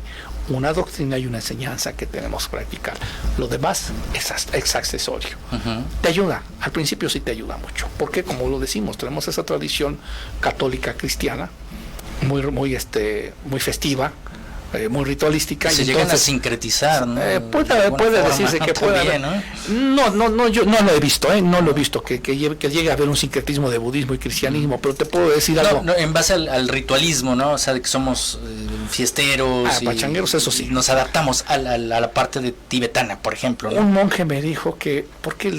una doctrina y una enseñanza que tenemos que practicar. Lo demás es accesorio. Te ayuda, al principio sí te ayuda mucho, porque como lo decimos, tenemos esa tradición católica cristiana muy festiva, muy ritualística. Se llegan a sincretizar, ¿no? Puede decirse que puede haber, ¿no? Yo no lo he visto, no lo he visto que llegue a haber un sincretismo de budismo y cristianismo, pero te puedo decir algo. No, en base al ritualismo, ¿no? O sea, de que somos fiesteros, pachangueros, eso sí. Nos adaptamos a la parte de tibetana, por ejemplo, ¿no? Un monje me dijo ¿por qué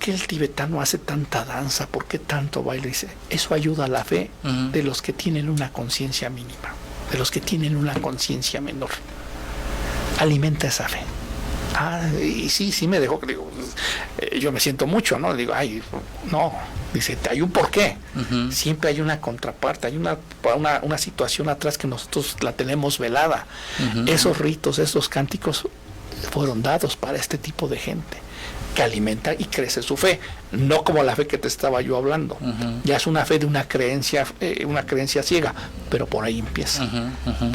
el tibetano hace tanta danza? ¿Por qué tanto baile? Dice, eso ayuda a la fe de los que tienen una conciencia mínima, de los que tienen una conciencia menor. Alimenta esa fe. Y sí me dejó, digo, yo me siento mucho, ¿no? Digo, no, dice, hay un porqué. Siempre hay una contraparte, hay una situación atrás que nosotros la tenemos velada. Esos ritos, esos cánticos fueron dados para este tipo de gente. que alimenta y crece su fe, no como la fe que te estaba yo hablando. Ya es una fe de una creencia ciega, pero por ahí empieza.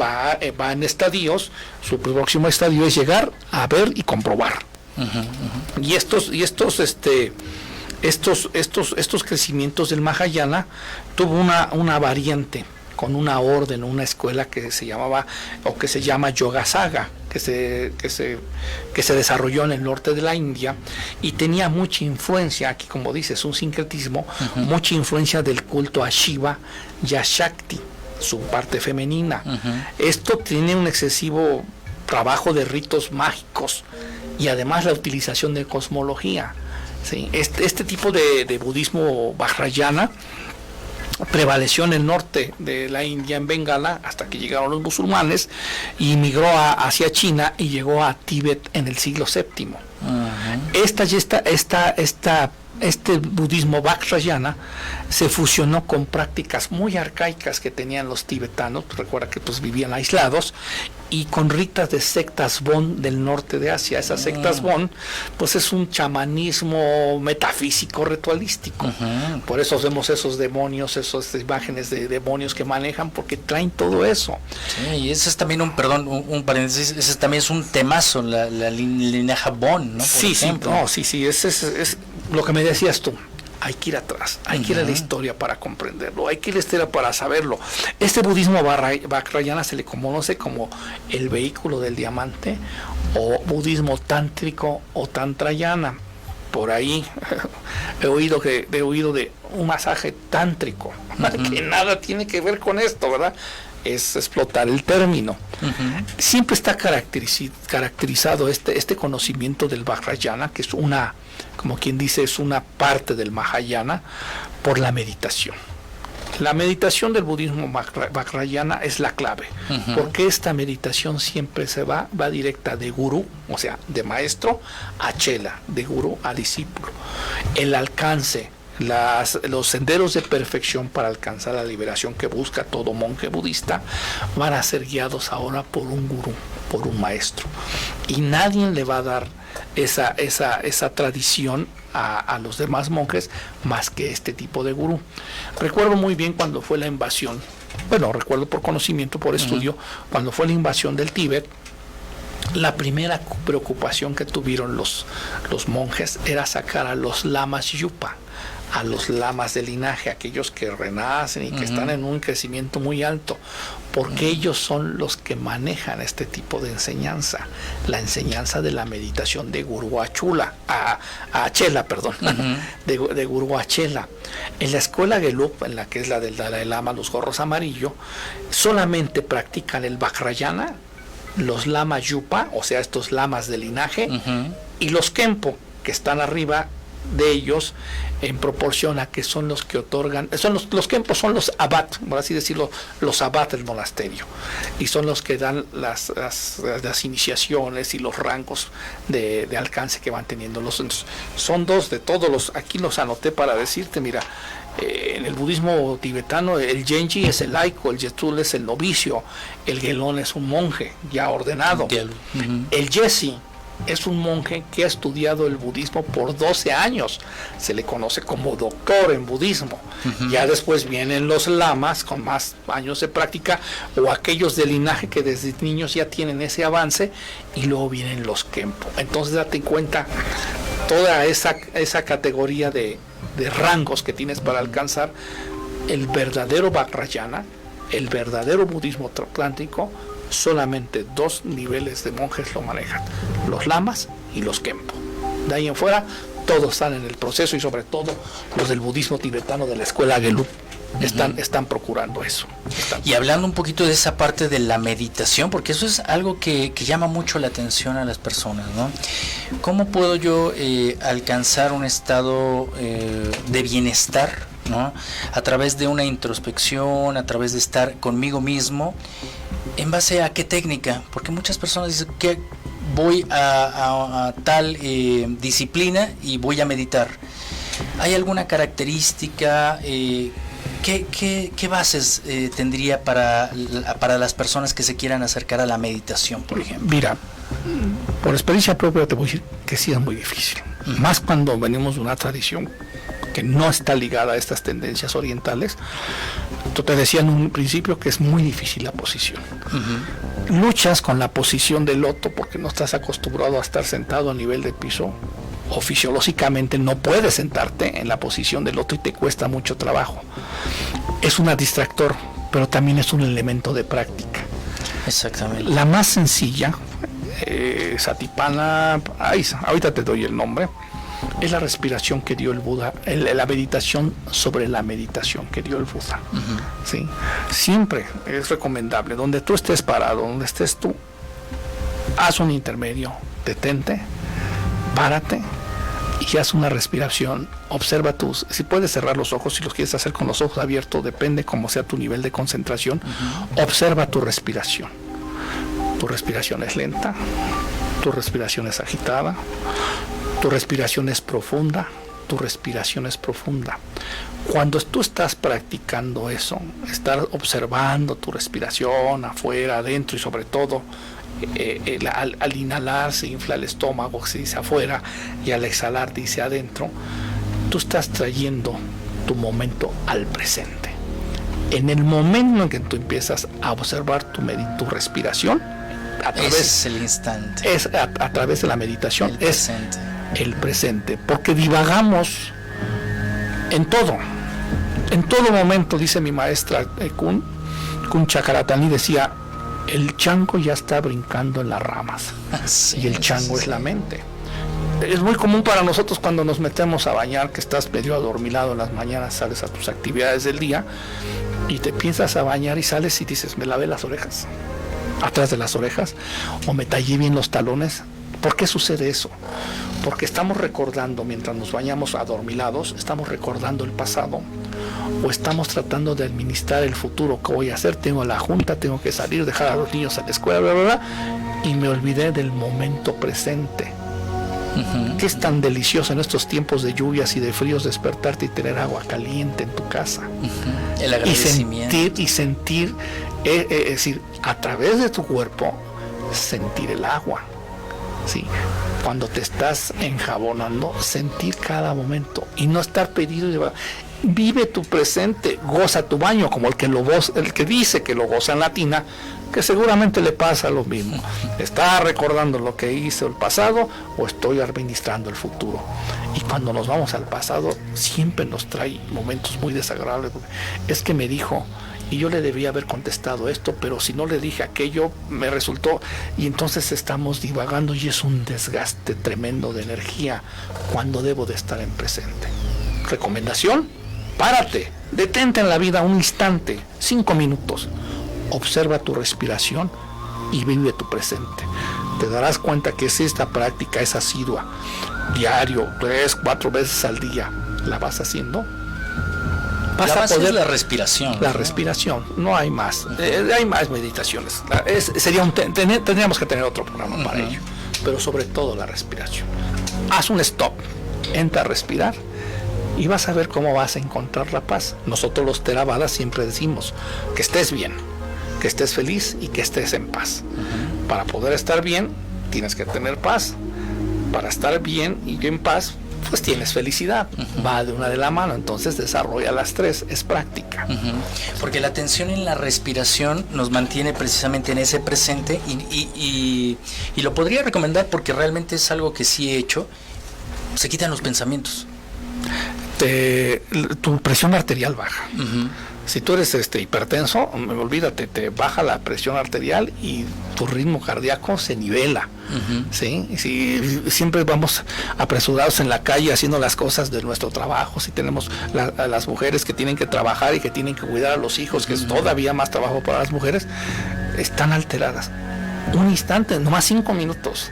Va en estadios. Su próximo estadio es llegar a ver y comprobar. Y estos crecimientos del Mahayana tuvo una variante con una orden, una escuela que se llamaba o que se llama Yogasaga, que se desarrolló en el norte de la India y tenía mucha influencia, aquí como dices, un sincretismo, mucha influencia del culto a Shiva y a Shakti, su parte femenina. Esto tiene un excesivo trabajo de ritos mágicos y además la utilización de cosmología. ¿Sí? Este tipo de budismo vajrayana prevaleció en el norte de la India, en Bengala, hasta que llegaron los musulmanes y migró hacia China y llegó a Tíbet en el siglo VII. Este budismo vajrayana se fusionó con prácticas muy arcaicas que tenían los tibetanos, recuerda que pues vivían aislados, y con ritas de sectas Bon del norte de Asia. Esas sectas Bon pues es un chamanismo metafísico ritualístico. Por eso vemos esos demonios, esas imágenes de demonios que manejan, porque traen todo eso. Sí, y ese es también un paréntesis, ese también es un temazo, la linaje Bon, ¿no? Sí, es lo que me decías tú. Hay que ir atrás, hay que ir a la historia para comprenderlo, hay que ir a la historia para saberlo. Este budismo vajrayana se le conoce como el vehículo del diamante, o budismo tántrico o tantrayana. Por ahí he oído de un masaje tántrico, que nada tiene que ver con esto, ¿verdad? Es explotar el término. Siempre está caracterizado este conocimiento del Vajrayana, que es como quien dice, es una parte del Mahayana, por la meditación. La meditación del budismo Vajrayana es la clave, porque esta meditación siempre va directa de gurú, o sea, de maestro a chela, de gurú a discípulo. El alcance, los senderos de perfección para alcanzar la liberación que busca todo monje budista van a ser guiados ahora por un gurú, por un maestro, y nadie le va a dar esa tradición a los demás monjes más que este tipo de gurú. Recuerdo muy bien cuando fue la invasión, recuerdo por conocimiento, por estudio, cuando fue la invasión del Tíbet. La primera preocupación que tuvieron los monjes era sacar a los lamas yupa, a los lamas de linaje, aquellos que renacen y que están en un crecimiento muy alto, porque ellos son los que manejan este tipo de enseñanza, la enseñanza de la meditación de Gurú Achela, de Gurú Achela. En la escuela Gelup, en la que es la del Dalai Lama, los gorros amarillos, solamente practican el Vajrayana, los lamas yupa, o sea, estos lamas de linaje, y los Kempo, que están arriba de ellos, en proporción a que son los que otorgan, los Kempos son los abad, por así decirlo, los abad del monasterio, y son los que dan las iniciaciones y los rangos de alcance que van teniendo los. Son dos de todos los, aquí los anoté para decirte, mira, en el budismo tibetano el Genji es el laico, el Yetul es el novicio, el Gelón es un monje ya ordenado, el Jesi es un monje que ha estudiado el budismo por 12 años, se le conoce como doctor en budismo. Ya después vienen los lamas con más años de práctica, o aquellos de linaje que desde niños ya tienen ese avance, y luego vienen los Kempo. Entonces date cuenta toda esa categoría de rangos que tienes para alcanzar el verdadero Vajrayana, el verdadero budismo tántrico. Solamente 2 niveles de monjes lo manejan, los lamas y los Kempo. De ahí en fuera todos están en el proceso, y sobre todo los del budismo tibetano de la escuela Gelup están procurando eso. Y hablando un poquito de esa parte de la meditación, porque eso es algo que llama mucho la atención a las personas, ¿no? ¿Cómo puedo yo alcanzar un estado de bienestar, ¿no? A través de una introspección, a través de estar conmigo mismo. ¿En base a qué técnica? Porque muchas personas dicen que voy a tal disciplina y voy a meditar. ¿Hay alguna característica? ¿Qué bases tendría para las personas que se quieran acercar a la meditación, por ejemplo? Mira, por experiencia propia te voy a decir que sí es muy difícil. más cuando venimos de una tradición que no está ligada a estas tendencias orientales. Tú te decía en un principio que es muy difícil la posición. Luchas con la posición del loto porque no estás acostumbrado a estar sentado a nivel de piso, o fisiológicamente no puedes sentarte en la posición del loto y te cuesta mucho trabajo. Es un distractor, pero también es un elemento de práctica. Exactamente. La más sencilla, Satipana, ahorita te doy el nombre, es la respiración que dio el Buda, la meditación sobre la meditación que dio el Buda. ¿Sí? Siempre es recomendable, donde tú estés parado, donde estés tú, haz un intermedio, detente, párate y haz una respiración, observa si puedes cerrar los ojos, si los quieres hacer con los ojos abiertos, depende cómo sea tu nivel de concentración, observa tu respiración. Tu respiración es lenta, tu respiración es agitada, tu respiración es profunda, tu respiración es profunda. Cuando tú estás practicando eso, estar observando tu respiración afuera, adentro y sobre todo al inhalar se infla el estómago, se dice afuera, y al exhalar dice adentro, tú estás trayendo tu momento al presente. En el momento en que tú empiezas a observar tu respiración, ese es el instante. Es a través de la meditación, es el presente, porque divagamos en todo momento. Dice mi maestra Kun Chakaratani, decía, el chango ya está brincando en las ramas. Sí, y el chango es la mente. Es muy común para nosotros cuando nos metemos a bañar, que estás medio adormilado en las mañanas, sales a tus actividades del día y te piensas a bañar y sales y dices, me lavé las orejas, atrás de las orejas, o me tallé bien los talones. ¿Por qué sucede eso? Porque estamos recordando, mientras nos bañamos adormilados, estamos recordando el pasado, o estamos tratando de administrar el futuro. ¿Qué voy a hacer? Tengo la junta, tengo que salir, dejar a los niños a la escuela, bla, bla, bla, y me olvidé del momento presente. Que es tan delicioso en estos tiempos de lluvias y de fríos despertarte y tener agua caliente en tu casa. El agradecimiento. Y sentir, es decir, a través de tu cuerpo, sentir el agua. Sí, cuando te estás enjabonando, sentir cada momento y no estar pedido. Vive tu presente, goza tu baño, como el que dice que lo goza en latina, que seguramente le pasa lo mismo. ¿Está recordando lo que hizo el pasado o estoy administrando el futuro? Y cuando nos vamos al pasado, siempre nos trae momentos muy desagradables. Es que me dijo, y yo le debía haber contestado esto, pero si no le dije aquello, me resultó, y entonces estamos divagando y es un desgaste tremendo de energía cuando debo de estar en presente. Recomendación, párate, detente en la vida un instante, 5 minutos, observa tu respiración y vive tu presente. Te darás cuenta que si esta práctica es asidua, diario, 3, 4 veces al día, la vas haciendo, la base es la respiración. La respiración, no hay más. Hay más meditaciones. Tendríamos que tener otro programa para ello. Pero sobre todo la respiración. Haz un stop, entra a respirar y vas a ver cómo vas a encontrar la paz. Nosotros los Theravadas siempre decimos que estés bien, que estés feliz y que estés en paz. Para poder estar bien, tienes que tener paz. Para estar bien y en paz, pues tienes felicidad, va de una de la mano, entonces desarrolla las tres, es práctica. Porque la atención en la respiración nos mantiene precisamente en ese presente y lo podría recomendar porque realmente es algo que sí he hecho, se quitan los pensamientos. Tu presión arterial baja. Si tú eres hipertenso, olvídate, te baja la presión arterial y tu ritmo cardíaco se nivela. ¿Sí? Si siempre vamos apresurados en la calle haciendo las cosas de nuestro trabajo, si tenemos a las mujeres que tienen que trabajar y que tienen que cuidar a los hijos, que es todavía más trabajo para las mujeres, están alteradas. Un instante, nomás 5 minutos,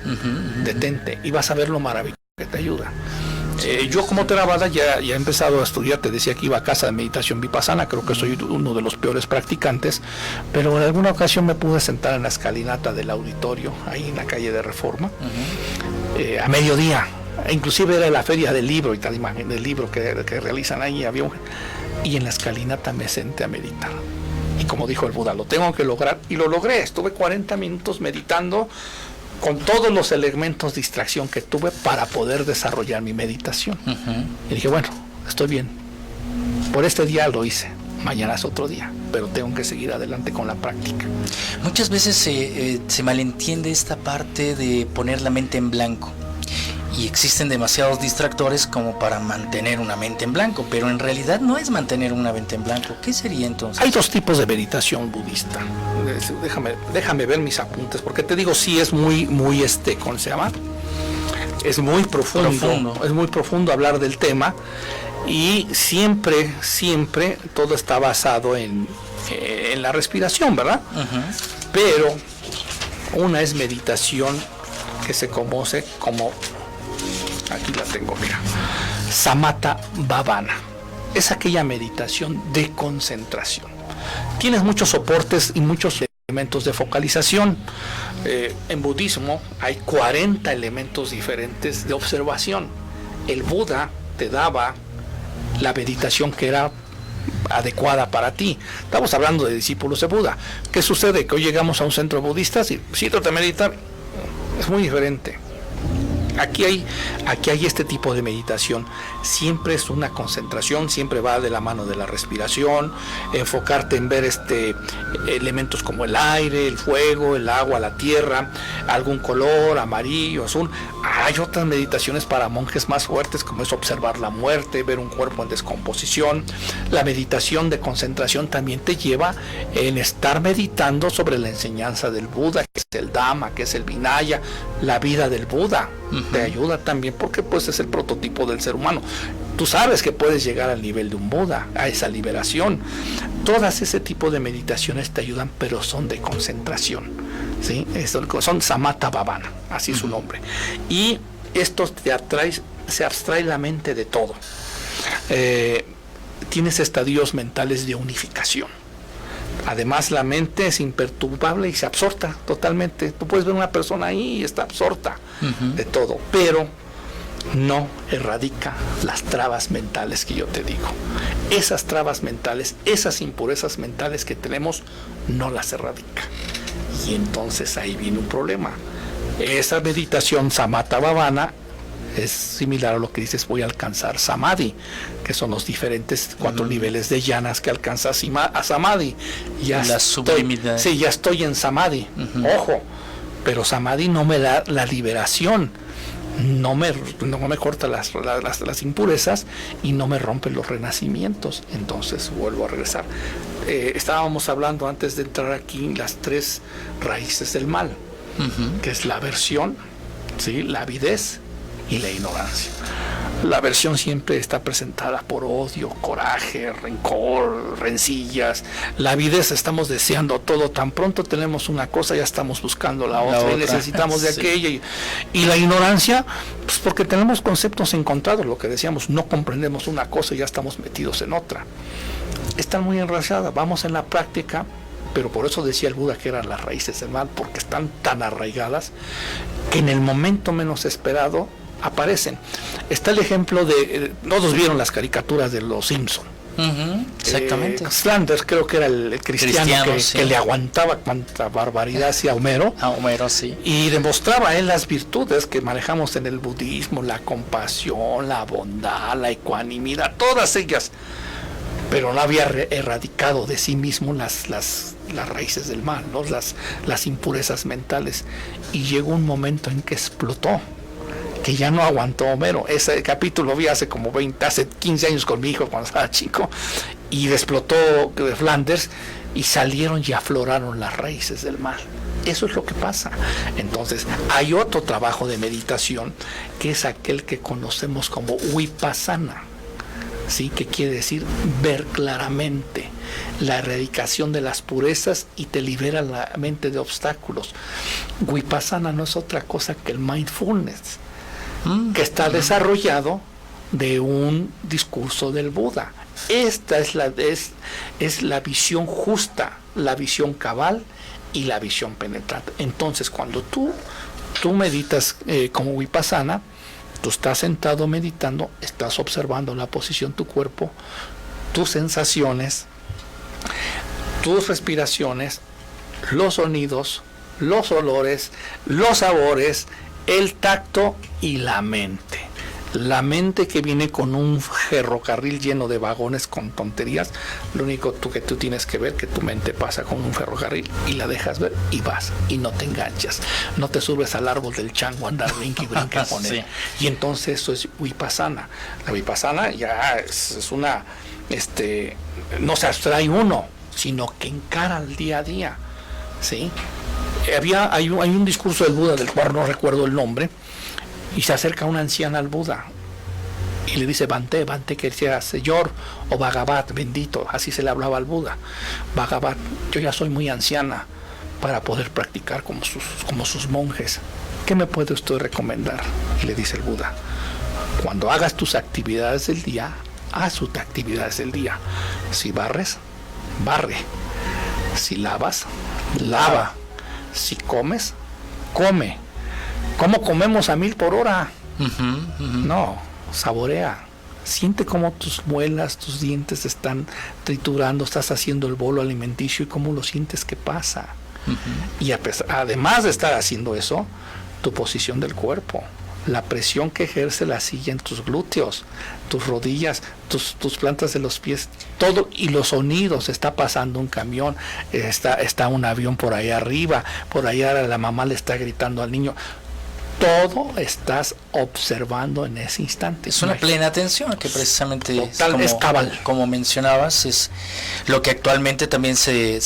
detente y vas a ver lo maravilloso que te ayuda. Yo como Theravada ya he empezado a estudiar, te decía que iba a casa de meditación vipassana, creo que soy uno de los peores practicantes, pero en alguna ocasión me pude sentar en la escalinata del auditorio, ahí en la calle de Reforma, a mediodía, inclusive era la feria del libro y tal, imagen del libro que realizan ahí, y en la escalinata me senté a meditar. Y como dijo el Buda, lo tengo que lograr, y lo logré, estuve 40 minutos meditando, con todos los elementos de distracción que tuve para poder desarrollar mi meditación. Y dije, bueno, estoy bien. Por este día lo hice. Mañana es otro día, pero tengo que seguir adelante con la práctica. Muchas veces se malentiende esta parte de poner la mente en blanco. Y existen demasiados distractores como para mantener una mente en blanco, pero en realidad no es mantener una mente en blanco. ¿Qué sería entonces? Hay dos tipos de meditación budista. Déjame ver mis apuntes, porque te digo, sí es muy, ¿cómo se llama? Es muy profundo. Es muy profundo hablar del tema, y siempre todo está basado en la respiración, ¿verdad? Pero una es meditación que se conoce como, aquí la tengo, mira, Samatha Bhavana. Es aquella meditación de concentración. Tienes muchos soportes y muchos elementos de focalización. En budismo hay 40 elementos diferentes de observación. El Buda te daba la meditación que era adecuada para ti. Estamos hablando de discípulos de Buda. ¿Qué sucede? Que hoy llegamos a un centro budista y si trata de meditar, es muy diferente. Aquí hay este tipo de meditación. Siempre es una concentración, siempre va de la mano de la respiración, enfocarte en ver elementos como el aire, el fuego, el agua, la tierra, algún color, amarillo, azul. Hay otras meditaciones para monjes más fuertes, como es observar la muerte, ver un cuerpo en descomposición. La meditación de concentración también te lleva en estar meditando sobre la enseñanza del Buda, que es el Dhamma, que es el Vinaya, la vida del Buda. Te ayuda también porque pues es el prototipo del ser humano. Tú sabes que puedes llegar al nivel de un Buda, a esa liberación. Todas ese tipo de meditaciones te ayudan, pero son de concentración, ¿sí? Son Samatha Bhavana, así es su nombre. Y estos se abstrae la mente de todo. Tienes estadios mentales de unificación. Además, la mente es imperturbable y se absorta totalmente. Tú puedes ver una persona ahí y está absorta de todo, pero no erradica las trabas mentales que yo te digo. Esas trabas mentales, esas impurezas mentales que tenemos, no las erradica. Y entonces ahí viene un problema. Esa meditación Samatha Bhavana es similar a lo que dices, voy a alcanzar Samadhi, que son los diferentes 4 niveles de llanas que alcanza a Samadhi. Ya la sublimidad. Sí, ya estoy en Samadhi. Ojo, pero Samadhi no me da la liberación, no me corta las impurezas y no me rompe los renacimientos. Entonces vuelvo a regresar. Estábamos hablando antes de entrar aquí las 3 raíces del mal, que es la aversión, ¿sí?, la avidez y la ignorancia. La aversión siempre está presentada por odio, coraje, rencor, rencillas. La avidez, estamos deseando todo, tan pronto tenemos una cosa ya estamos buscando la otra. Y necesitamos de aquella. Y la ignorancia, pues porque tenemos conceptos encontrados, lo que decíamos, no comprendemos una cosa y ya estamos metidos en otra. Están muy enraizadas, vamos en la práctica, pero por eso decía el Buda que eran las raíces del mal, porque están tan arraigadas que en el momento menos esperado aparecen. Está el ejemplo de, todos vieron las caricaturas de los Simpson. Exactamente. Flanders creo que era el cristiano sí, que le aguantaba cuanta barbaridad hacia Homero. A Homero, sí. Y demostraba él las virtudes que manejamos en el budismo, la compasión, la bondad, la ecuanimidad, todas ellas. Pero no había erradicado de sí mismo las raíces del mal, ¿no? las impurezas mentales. Y llegó un momento en que explotó, que ya no aguantó Homero. Ese capítulo vi hace 15 años con mi hijo cuando estaba chico, y explotó Flanders y salieron y afloraron las raíces del mal. Eso es lo que pasa. Entonces hay otro trabajo de meditación que es aquel que conocemos como Vipassana, ¿sí?, que quiere decir ver claramente, la erradicación de las purezas y te libera la mente de obstáculos. Vipassana no es otra cosa que el mindfulness, que está desarrollado de un discurso del Buda. Esta es la visión justa, la visión cabal y la visión penetrante. Entonces, cuando tú meditas como Vipassana, tú estás sentado meditando, estás observando la posición de tu cuerpo, tus sensaciones, tus respiraciones, los sonidos, los olores, los sabores, el tacto y la mente. La mente que viene con un ferrocarril lleno de vagones con tonterías, lo único que tú tienes que ver que tu mente pasa con un ferrocarril y la dejas ver y vas y no te enganchas, no te subes al árbol del chango a andar brinca y brinca con él. Sí. Y entonces eso es vipassana. La vipassana ya es una, no se abstrae uno, sino que encara el día a día, ¿sí? Hay un discurso del Buda del cual no recuerdo el nombre. Y se acerca una anciana al Buda y le dice: Bante, que sea Señor, o Bhagavat, bendito. Así se le hablaba al Buda. Bhagavat, yo ya soy muy anciana para poder practicar como sus monjes. ¿Qué me puede usted recomendar? Y le dice el Buda: cuando hagas tus actividades del día, haz tus actividades del día. Si barres, barre. Si lavas, lava. Si comes, come. ¿Cómo comemos a 1000 por hora? No, saborea. Siente cómo tus muelas, tus dientes están triturando, estás haciendo el bolo alimenticio y cómo lo sientes que pasa. Y además de estar haciendo eso, tu posición del cuerpo, la presión que ejerce la silla en tus glúteos, tus rodillas, tus plantas de los pies, todo, y los sonidos. Está pasando un camión, está un avión por ahí arriba, por allá la mamá le está gritando al niño. Todo estás observando en ese instante. Es una plena atención que precisamente es cabal. Como mencionabas, es lo que actualmente también se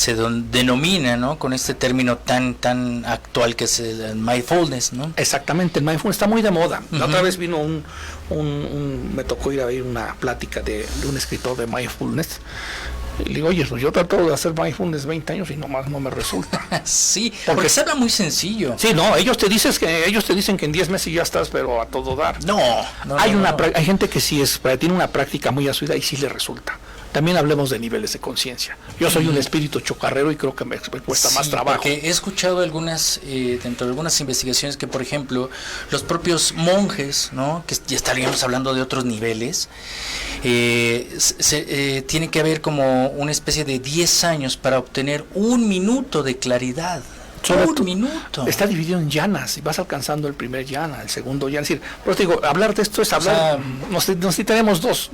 denomina, ¿no? Con este término tan actual que es el mindfulness, ¿no? Exactamente, el mindfulness está muy de moda. La otra vez vino me tocó ir a ver una plática de un escritor de mindfulness. Y le digo: oye, pues yo trato de hacer mindfulness 20 años y nomás no me resulta. Sí, porque se habla muy sencillo. Sí, no, ellos te dicen que en 10 meses ya estás, pero a todo dar. No. Hay gente que sí tiene una práctica muy asiduada y sí le resulta. También hablemos de niveles de conciencia. Yo soy un espíritu chocarrero y creo que me cuesta más trabajo. Porque he escuchado dentro de algunas investigaciones que, por ejemplo, los propios monjes, ¿no? Que ya estaríamos hablando de otros niveles, tiene que haber como una especie de 10 años para obtener 1 minuto de claridad. Un minuto. Está dividido en yanas y vas alcanzando el primer yana, el segundo yana. Es decir, pero te digo, hablar de esto es hablar. Necesitaremos dos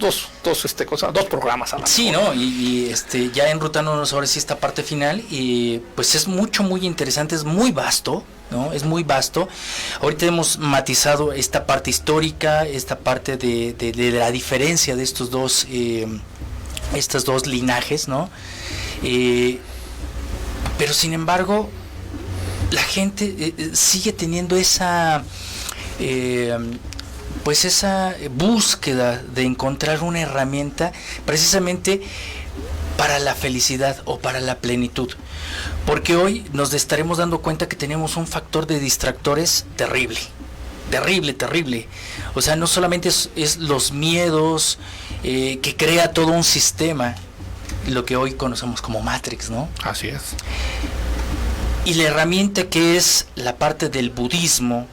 programas a la Sí, ¿no? Y ya enrutándonos ahora sí esta parte final, y pues es muy interesante, es muy vasto, ¿no? Es muy vasto. Ahorita hemos matizado esta parte histórica, esta parte de la diferencia de estos dos linajes, ¿no? Pero sin embargo, la gente sigue teniendo esa búsqueda de encontrar una herramienta precisamente para la felicidad o para la plenitud, porque hoy nos estaremos dando cuenta que tenemos un factor de distractores terrible. O sea, no solamente es los miedos que crea todo un sistema, lo que hoy conocemos como Matrix, ¿no? Así es. Y la herramienta que es la parte del budismo,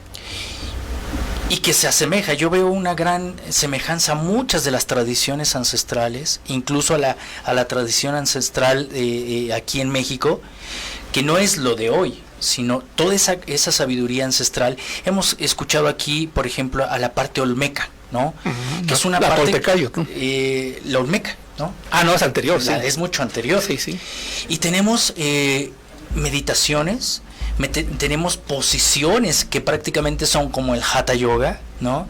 y que se asemeja, yo veo una gran semejanza a muchas de las tradiciones ancestrales, incluso a la tradición ancestral aquí en México, que no es lo de hoy, sino toda esa sabiduría ancestral. Hemos escuchado aquí, por ejemplo, a la parte olmeca, ¿no? Que es una parte... Toltecayo, ¿no? La olmeca, ¿no? Ah, no, es anterior, sí. Es mucho anterior. Sí. Y tenemos... meditaciones, tenemos posiciones que prácticamente son como el Hatha Yoga, ¿no?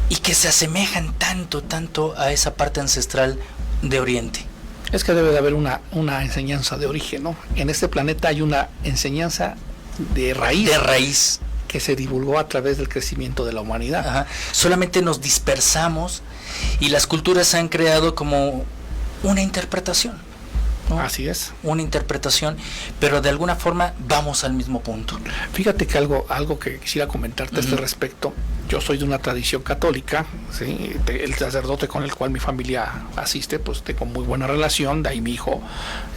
Y que se asemejan tanto a esa parte ancestral de Oriente. Es que debe de haber una enseñanza de origen, ¿no? En este planeta hay una enseñanza de raíz que se divulgó a través del crecimiento de la humanidad. Ajá. Solamente nos dispersamos y las culturas han creado como una interpretación, ¿no? Así es. Una interpretación, pero de alguna forma vamos al mismo punto. Fíjate que algo que quisiera comentarte a este respecto. Yo soy de una tradición católica, ¿sí? El sacerdote con el cual mi familia asiste, pues tengo muy buena relación. De ahí mi hijo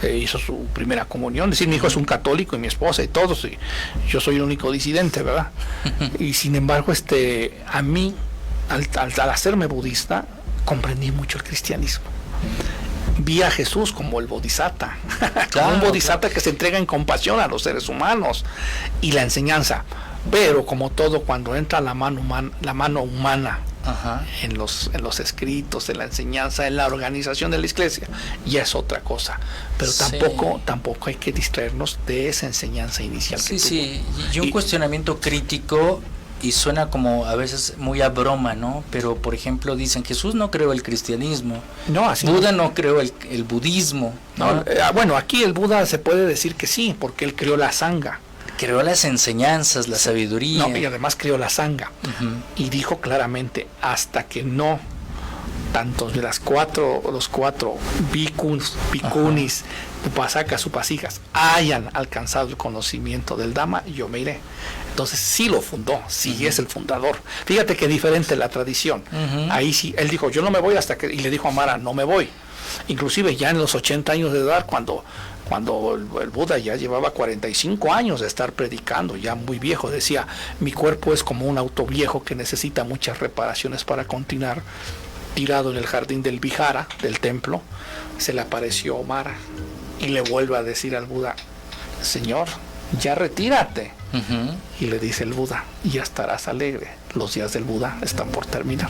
hizo su primera comunión. Es decir, mi hijo es un católico y mi esposa y todos. Y yo soy el único disidente, ¿verdad? Y sin embargo, a mí, al hacerme budista, comprendí mucho el cristianismo. vi a Jesús como el bodhisattva, como Claro, un bodhisattva que se entrega en compasión a los seres humanos, y la enseñanza. Pero como todo, cuando entra la mano humana Ajá. en los escritos, en la enseñanza, en la organización de la iglesia, ya es otra cosa. Pero Sí. tampoco hay que distraernos de esa enseñanza inicial que Sí, tuvo. sí, y un Y- cuestionamiento crítico, y suena como a veces muy a broma, ¿no? Pero, por ejemplo, dicen, Jesús no creó el cristianismo, No, así Buda no creó el budismo, no, ¿no? bueno, aquí el Buda se puede decir que sí, porque él creó la sangha. Creó las enseñanzas, la sabiduría. No, y además creó la sangha. Ujú. Y dijo claramente, hasta que no tantos de los cuatro bhikkhunis, upasakas, upasikas hayan alcanzado el conocimiento del Dhamma, yo me iré. Entonces sí lo fundó, sí es el fundador. Fíjate que diferente la tradición. Ujú. Ahí sí, él dijo, yo no me voy hasta que, y le dijo a Mara, no me voy. Inclusive ya en los 80 años de edad, cuando el Buda ya llevaba 45 años de estar predicando, ya muy viejo, decía, mi cuerpo es como un auto viejo que necesita muchas reparaciones para continuar. Tirado en el jardín del Vihara, del templo, se le apareció Mara y le vuelve a decir al Buda, Señor, ya retírate. Ujú. Y le dice el Buda, ya estarás alegre, los días del Buda están por terminar.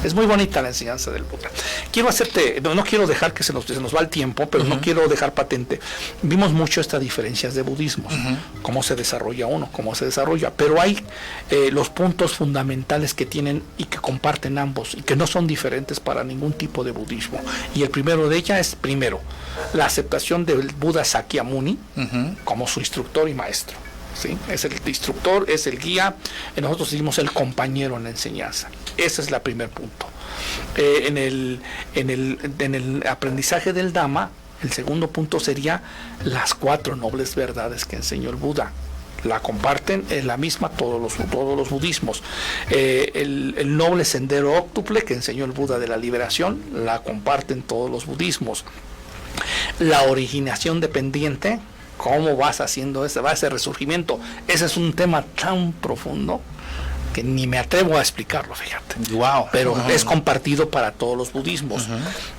Es muy bonita la enseñanza del Buda. Quiero hacerte, no quiero dejar que se nos va el tiempo, pero no quiero dejar patente. Vimos mucho estas diferencias de budismos, cómo se desarrolla uno, cómo se desarrolla, pero hay los puntos fundamentales que tienen y que comparten ambos y que no son diferentes para ningún tipo de budismo. Y el primero de ellas es, primero, la aceptación del Buda Sakyamuni Ujú. como su instructor y maestro. ¿Sí? Es el instructor, es el guía, nosotros decimos el compañero en la enseñanza. Ese es el primer punto. En el aprendizaje del Dhamma, el segundo punto sería las 4 nobles verdades que enseñó el Buda. La comparten, es la misma todos los budismos. El noble sendero óctuple que enseñó el Buda de la liberación, la comparten todos los budismos. La originación dependiente, cómo vas haciendo ese resurgimiento, ese es un tema tan profundo que ni me atrevo a explicarlo, fíjate. Wow. Pero Ujú. es compartido para todos los budismos.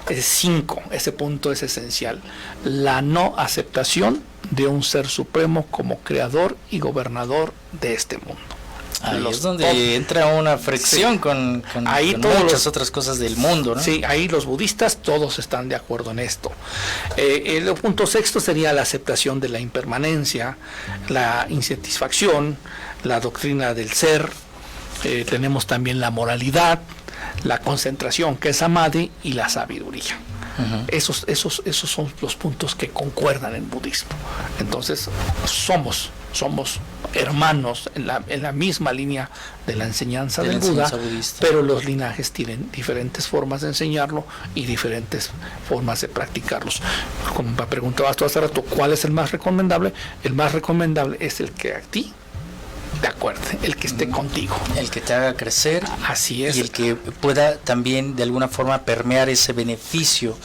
5, ese punto es esencial. La no aceptación de un ser supremo como creador y gobernador de este mundo. Ahí Los es donde top- entra una fricción Sí. con Ahí con todos muchas los- otras cosas del mundo, ¿no? Sí, ahí los budistas todos están de acuerdo en esto. El punto sexto sería la aceptación de la impermanencia, la insatisfacción, la doctrina del ser. Tenemos también la moralidad, la concentración, que es samadhi, y la sabiduría. Esos son los puntos que concuerdan en budismo. Entonces, somos hermanos en la misma línea de la enseñanza De la del Buda, enseñanza budista. pero los linajes tienen diferentes formas de enseñarlo y diferentes formas de practicarlos. Como me preguntabas tú hace rato, ¿cuál es el más recomendable? El más recomendable es el que a ti te acuerde, el que esté contigo. El que te haga crecer Así es. y el que pueda también de alguna forma permear ese beneficio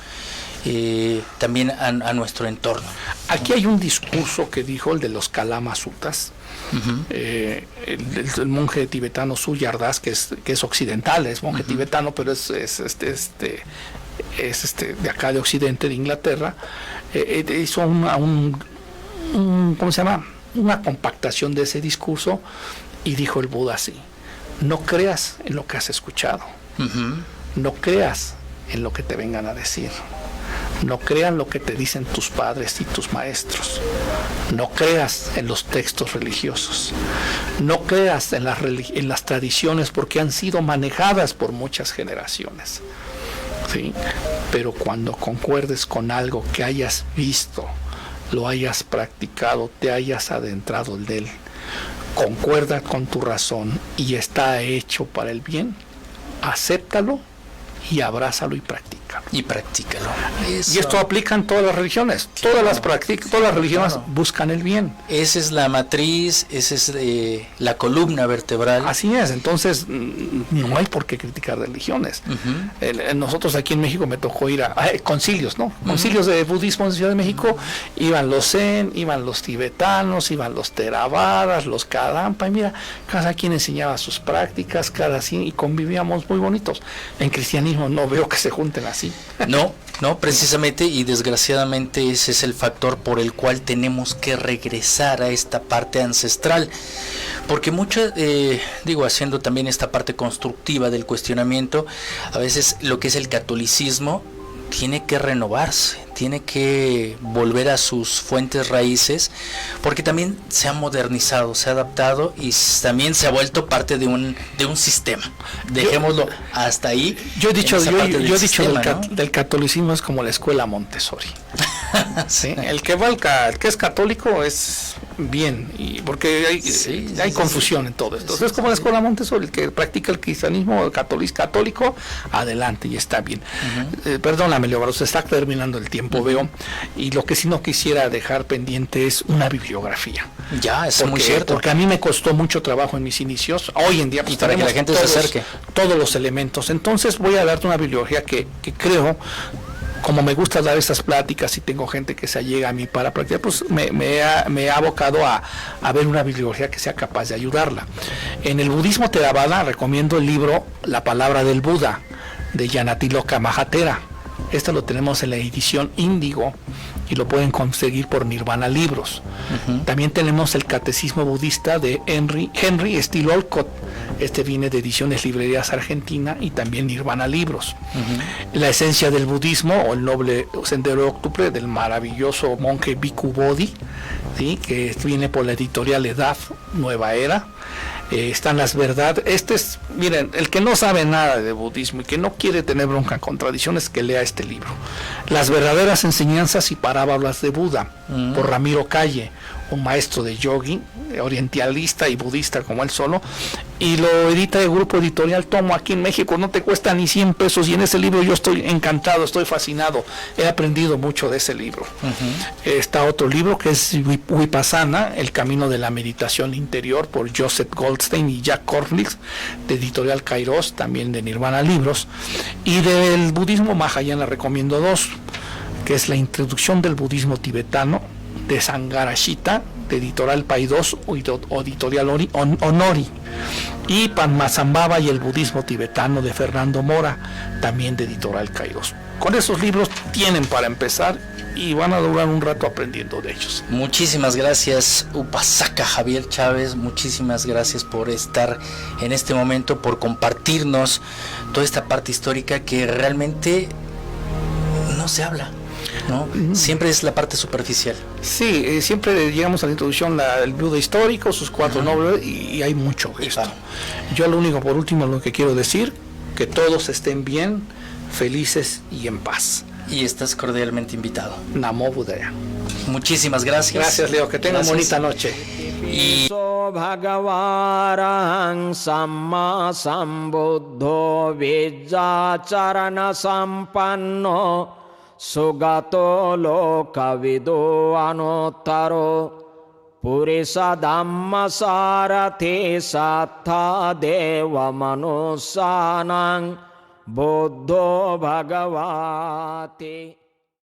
también a nuestro entorno. Aquí hay un discurso que dijo el de los Kalama Suttas, el monje tibetano Suyardas, que es occidental, es monje tibetano, pero es de acá de Occidente, de Inglaterra. Hizo ¿cómo se llama? Una compactación de ese discurso y dijo el Buda así: no creas en lo que has escuchado, Ujú. no creas en lo que te vengan a decir. No crean lo que te dicen tus padres y tus maestros. No creas en los textos religiosos. No creas en las tradiciones, porque han sido manejadas por muchas generaciones. ¿Sí? Pero cuando concuerdes con algo que hayas visto, lo hayas practicado, te hayas adentrado en él, concuerda con tu razón y está hecho para el bien, acéptalo y abrázalo y practícalo. Y practícalo. Y esto aplica en todas las religiones. Todas las religiones Claro. buscan el bien. Esa es la matriz, esa es la columna vertebral. Así es. Entonces, no hay por qué criticar religiones. Ujú. Nosotros aquí en México me tocó ir a concilios, ¿no? Concilios de budismo en Ciudad de México. Iban los zen, iban los tibetanos, iban los theravadas, los kadampa. Y mira, cada quien enseñaba sus prácticas, y convivíamos muy bonitos. En cristianismo no veo que se junten así. así. No, no, precisamente, y desgraciadamente ese es el factor por el cual tenemos que regresar a esta parte ancestral, porque mucho, haciendo también esta parte constructiva del cuestionamiento, a veces lo que es el catolicismo tiene que renovarse, tiene que volver a sus fuentes raíces, porque también se ha modernizado, se ha adaptado y también se ha vuelto parte de un sistema. Dejémoslo hasta ahí. Yo he dicho, ¿no? del catolicismo es como la escuela Montessori. ¿Sí? El que es católico es bien, y porque hay confusión en todo esto. Es como la escuela Montessori, el que practica el cristianismo, el católico, adelante y está bien. Perdóname, Leo, se está terminando el tiempo, veo, y lo que sí no quisiera dejar pendiente es una bibliografía. Ya, es muy cierto. Porque a mí me costó mucho trabajo en mis inicios. Hoy en día pues, para que la gente se acerque. Todos los elementos. Entonces voy a darte una bibliografía que creo, como me gusta dar estas pláticas y tengo gente que se allega a mí para practicar, pues me ha abocado a ver una bibliografía que sea capaz de ayudarla. En el budismo Theravada recomiendo el libro La palabra del Buda, de Yanatiloka Mahatera. Esto lo tenemos en la edición Índigo y lo pueden conseguir por Nirvana Libros. También tenemos el Catecismo Budista de Henry Steele Olcott. Este viene de Ediciones Librerías Argentina y también Nirvana Libros. La esencia del budismo, o el noble sendero de octubre, del maravilloso monje Bhikkhu Bodhi, ¿sí? Que viene por la editorial Edad Nueva Era. Están las verdades. Miren, el que no sabe nada de budismo y que no quiere tener bronca con tradiciones, que lea este libro. Las verdaderas enseñanzas y parábolas de Buda, por Ramiro Calle, un maestro de yogi, orientalista y budista como él solo, y lo edita el grupo editorial Tomo aquí en México. No te cuesta ni 100 pesos y en ese libro yo estoy encantado, estoy fascinado, he aprendido mucho de ese libro. Está otro libro que es Vipassana, el camino de la meditación interior, por Joseph Goldstein y Jack Kornitz, de editorial Kairos, también de Nirvana Libros. Y del budismo Mahayana recomiendo dos, que es la introducción del budismo tibetano, de Sangarashita, de editorial Paidós o editorial Honori, y Padmasambhava y el budismo tibetano, de Fernando Mora, también de editorial Kairos. Con esos libros tienen para empezar y van a durar un rato aprendiendo de ellos. Muchísimas gracias, Upasaka Javier Chávez, muchísimas gracias por estar en este momento, por compartirnos toda esta parte histórica que realmente no se habla, ¿no? Siempre es la parte superficial. Sí, siempre llegamos a la introducción, el Buda histórico, sus 4 nobles, y hay mucho de esto. Yo lo único, por último, lo que quiero decir, que todos estén bien, felices y en paz. Y estás cordialmente invitado. Namo Buddhaya. Muchísimas gracias. Gracias, Leo, que tengan bonita noche. Y Bhagavaran Samma Sambuddho Vijjacharana Sampanno Sugato Lokavido Anuttaro Purisa Dhamma Sarati Sattha Deva Manusanang Buddho Bhagavati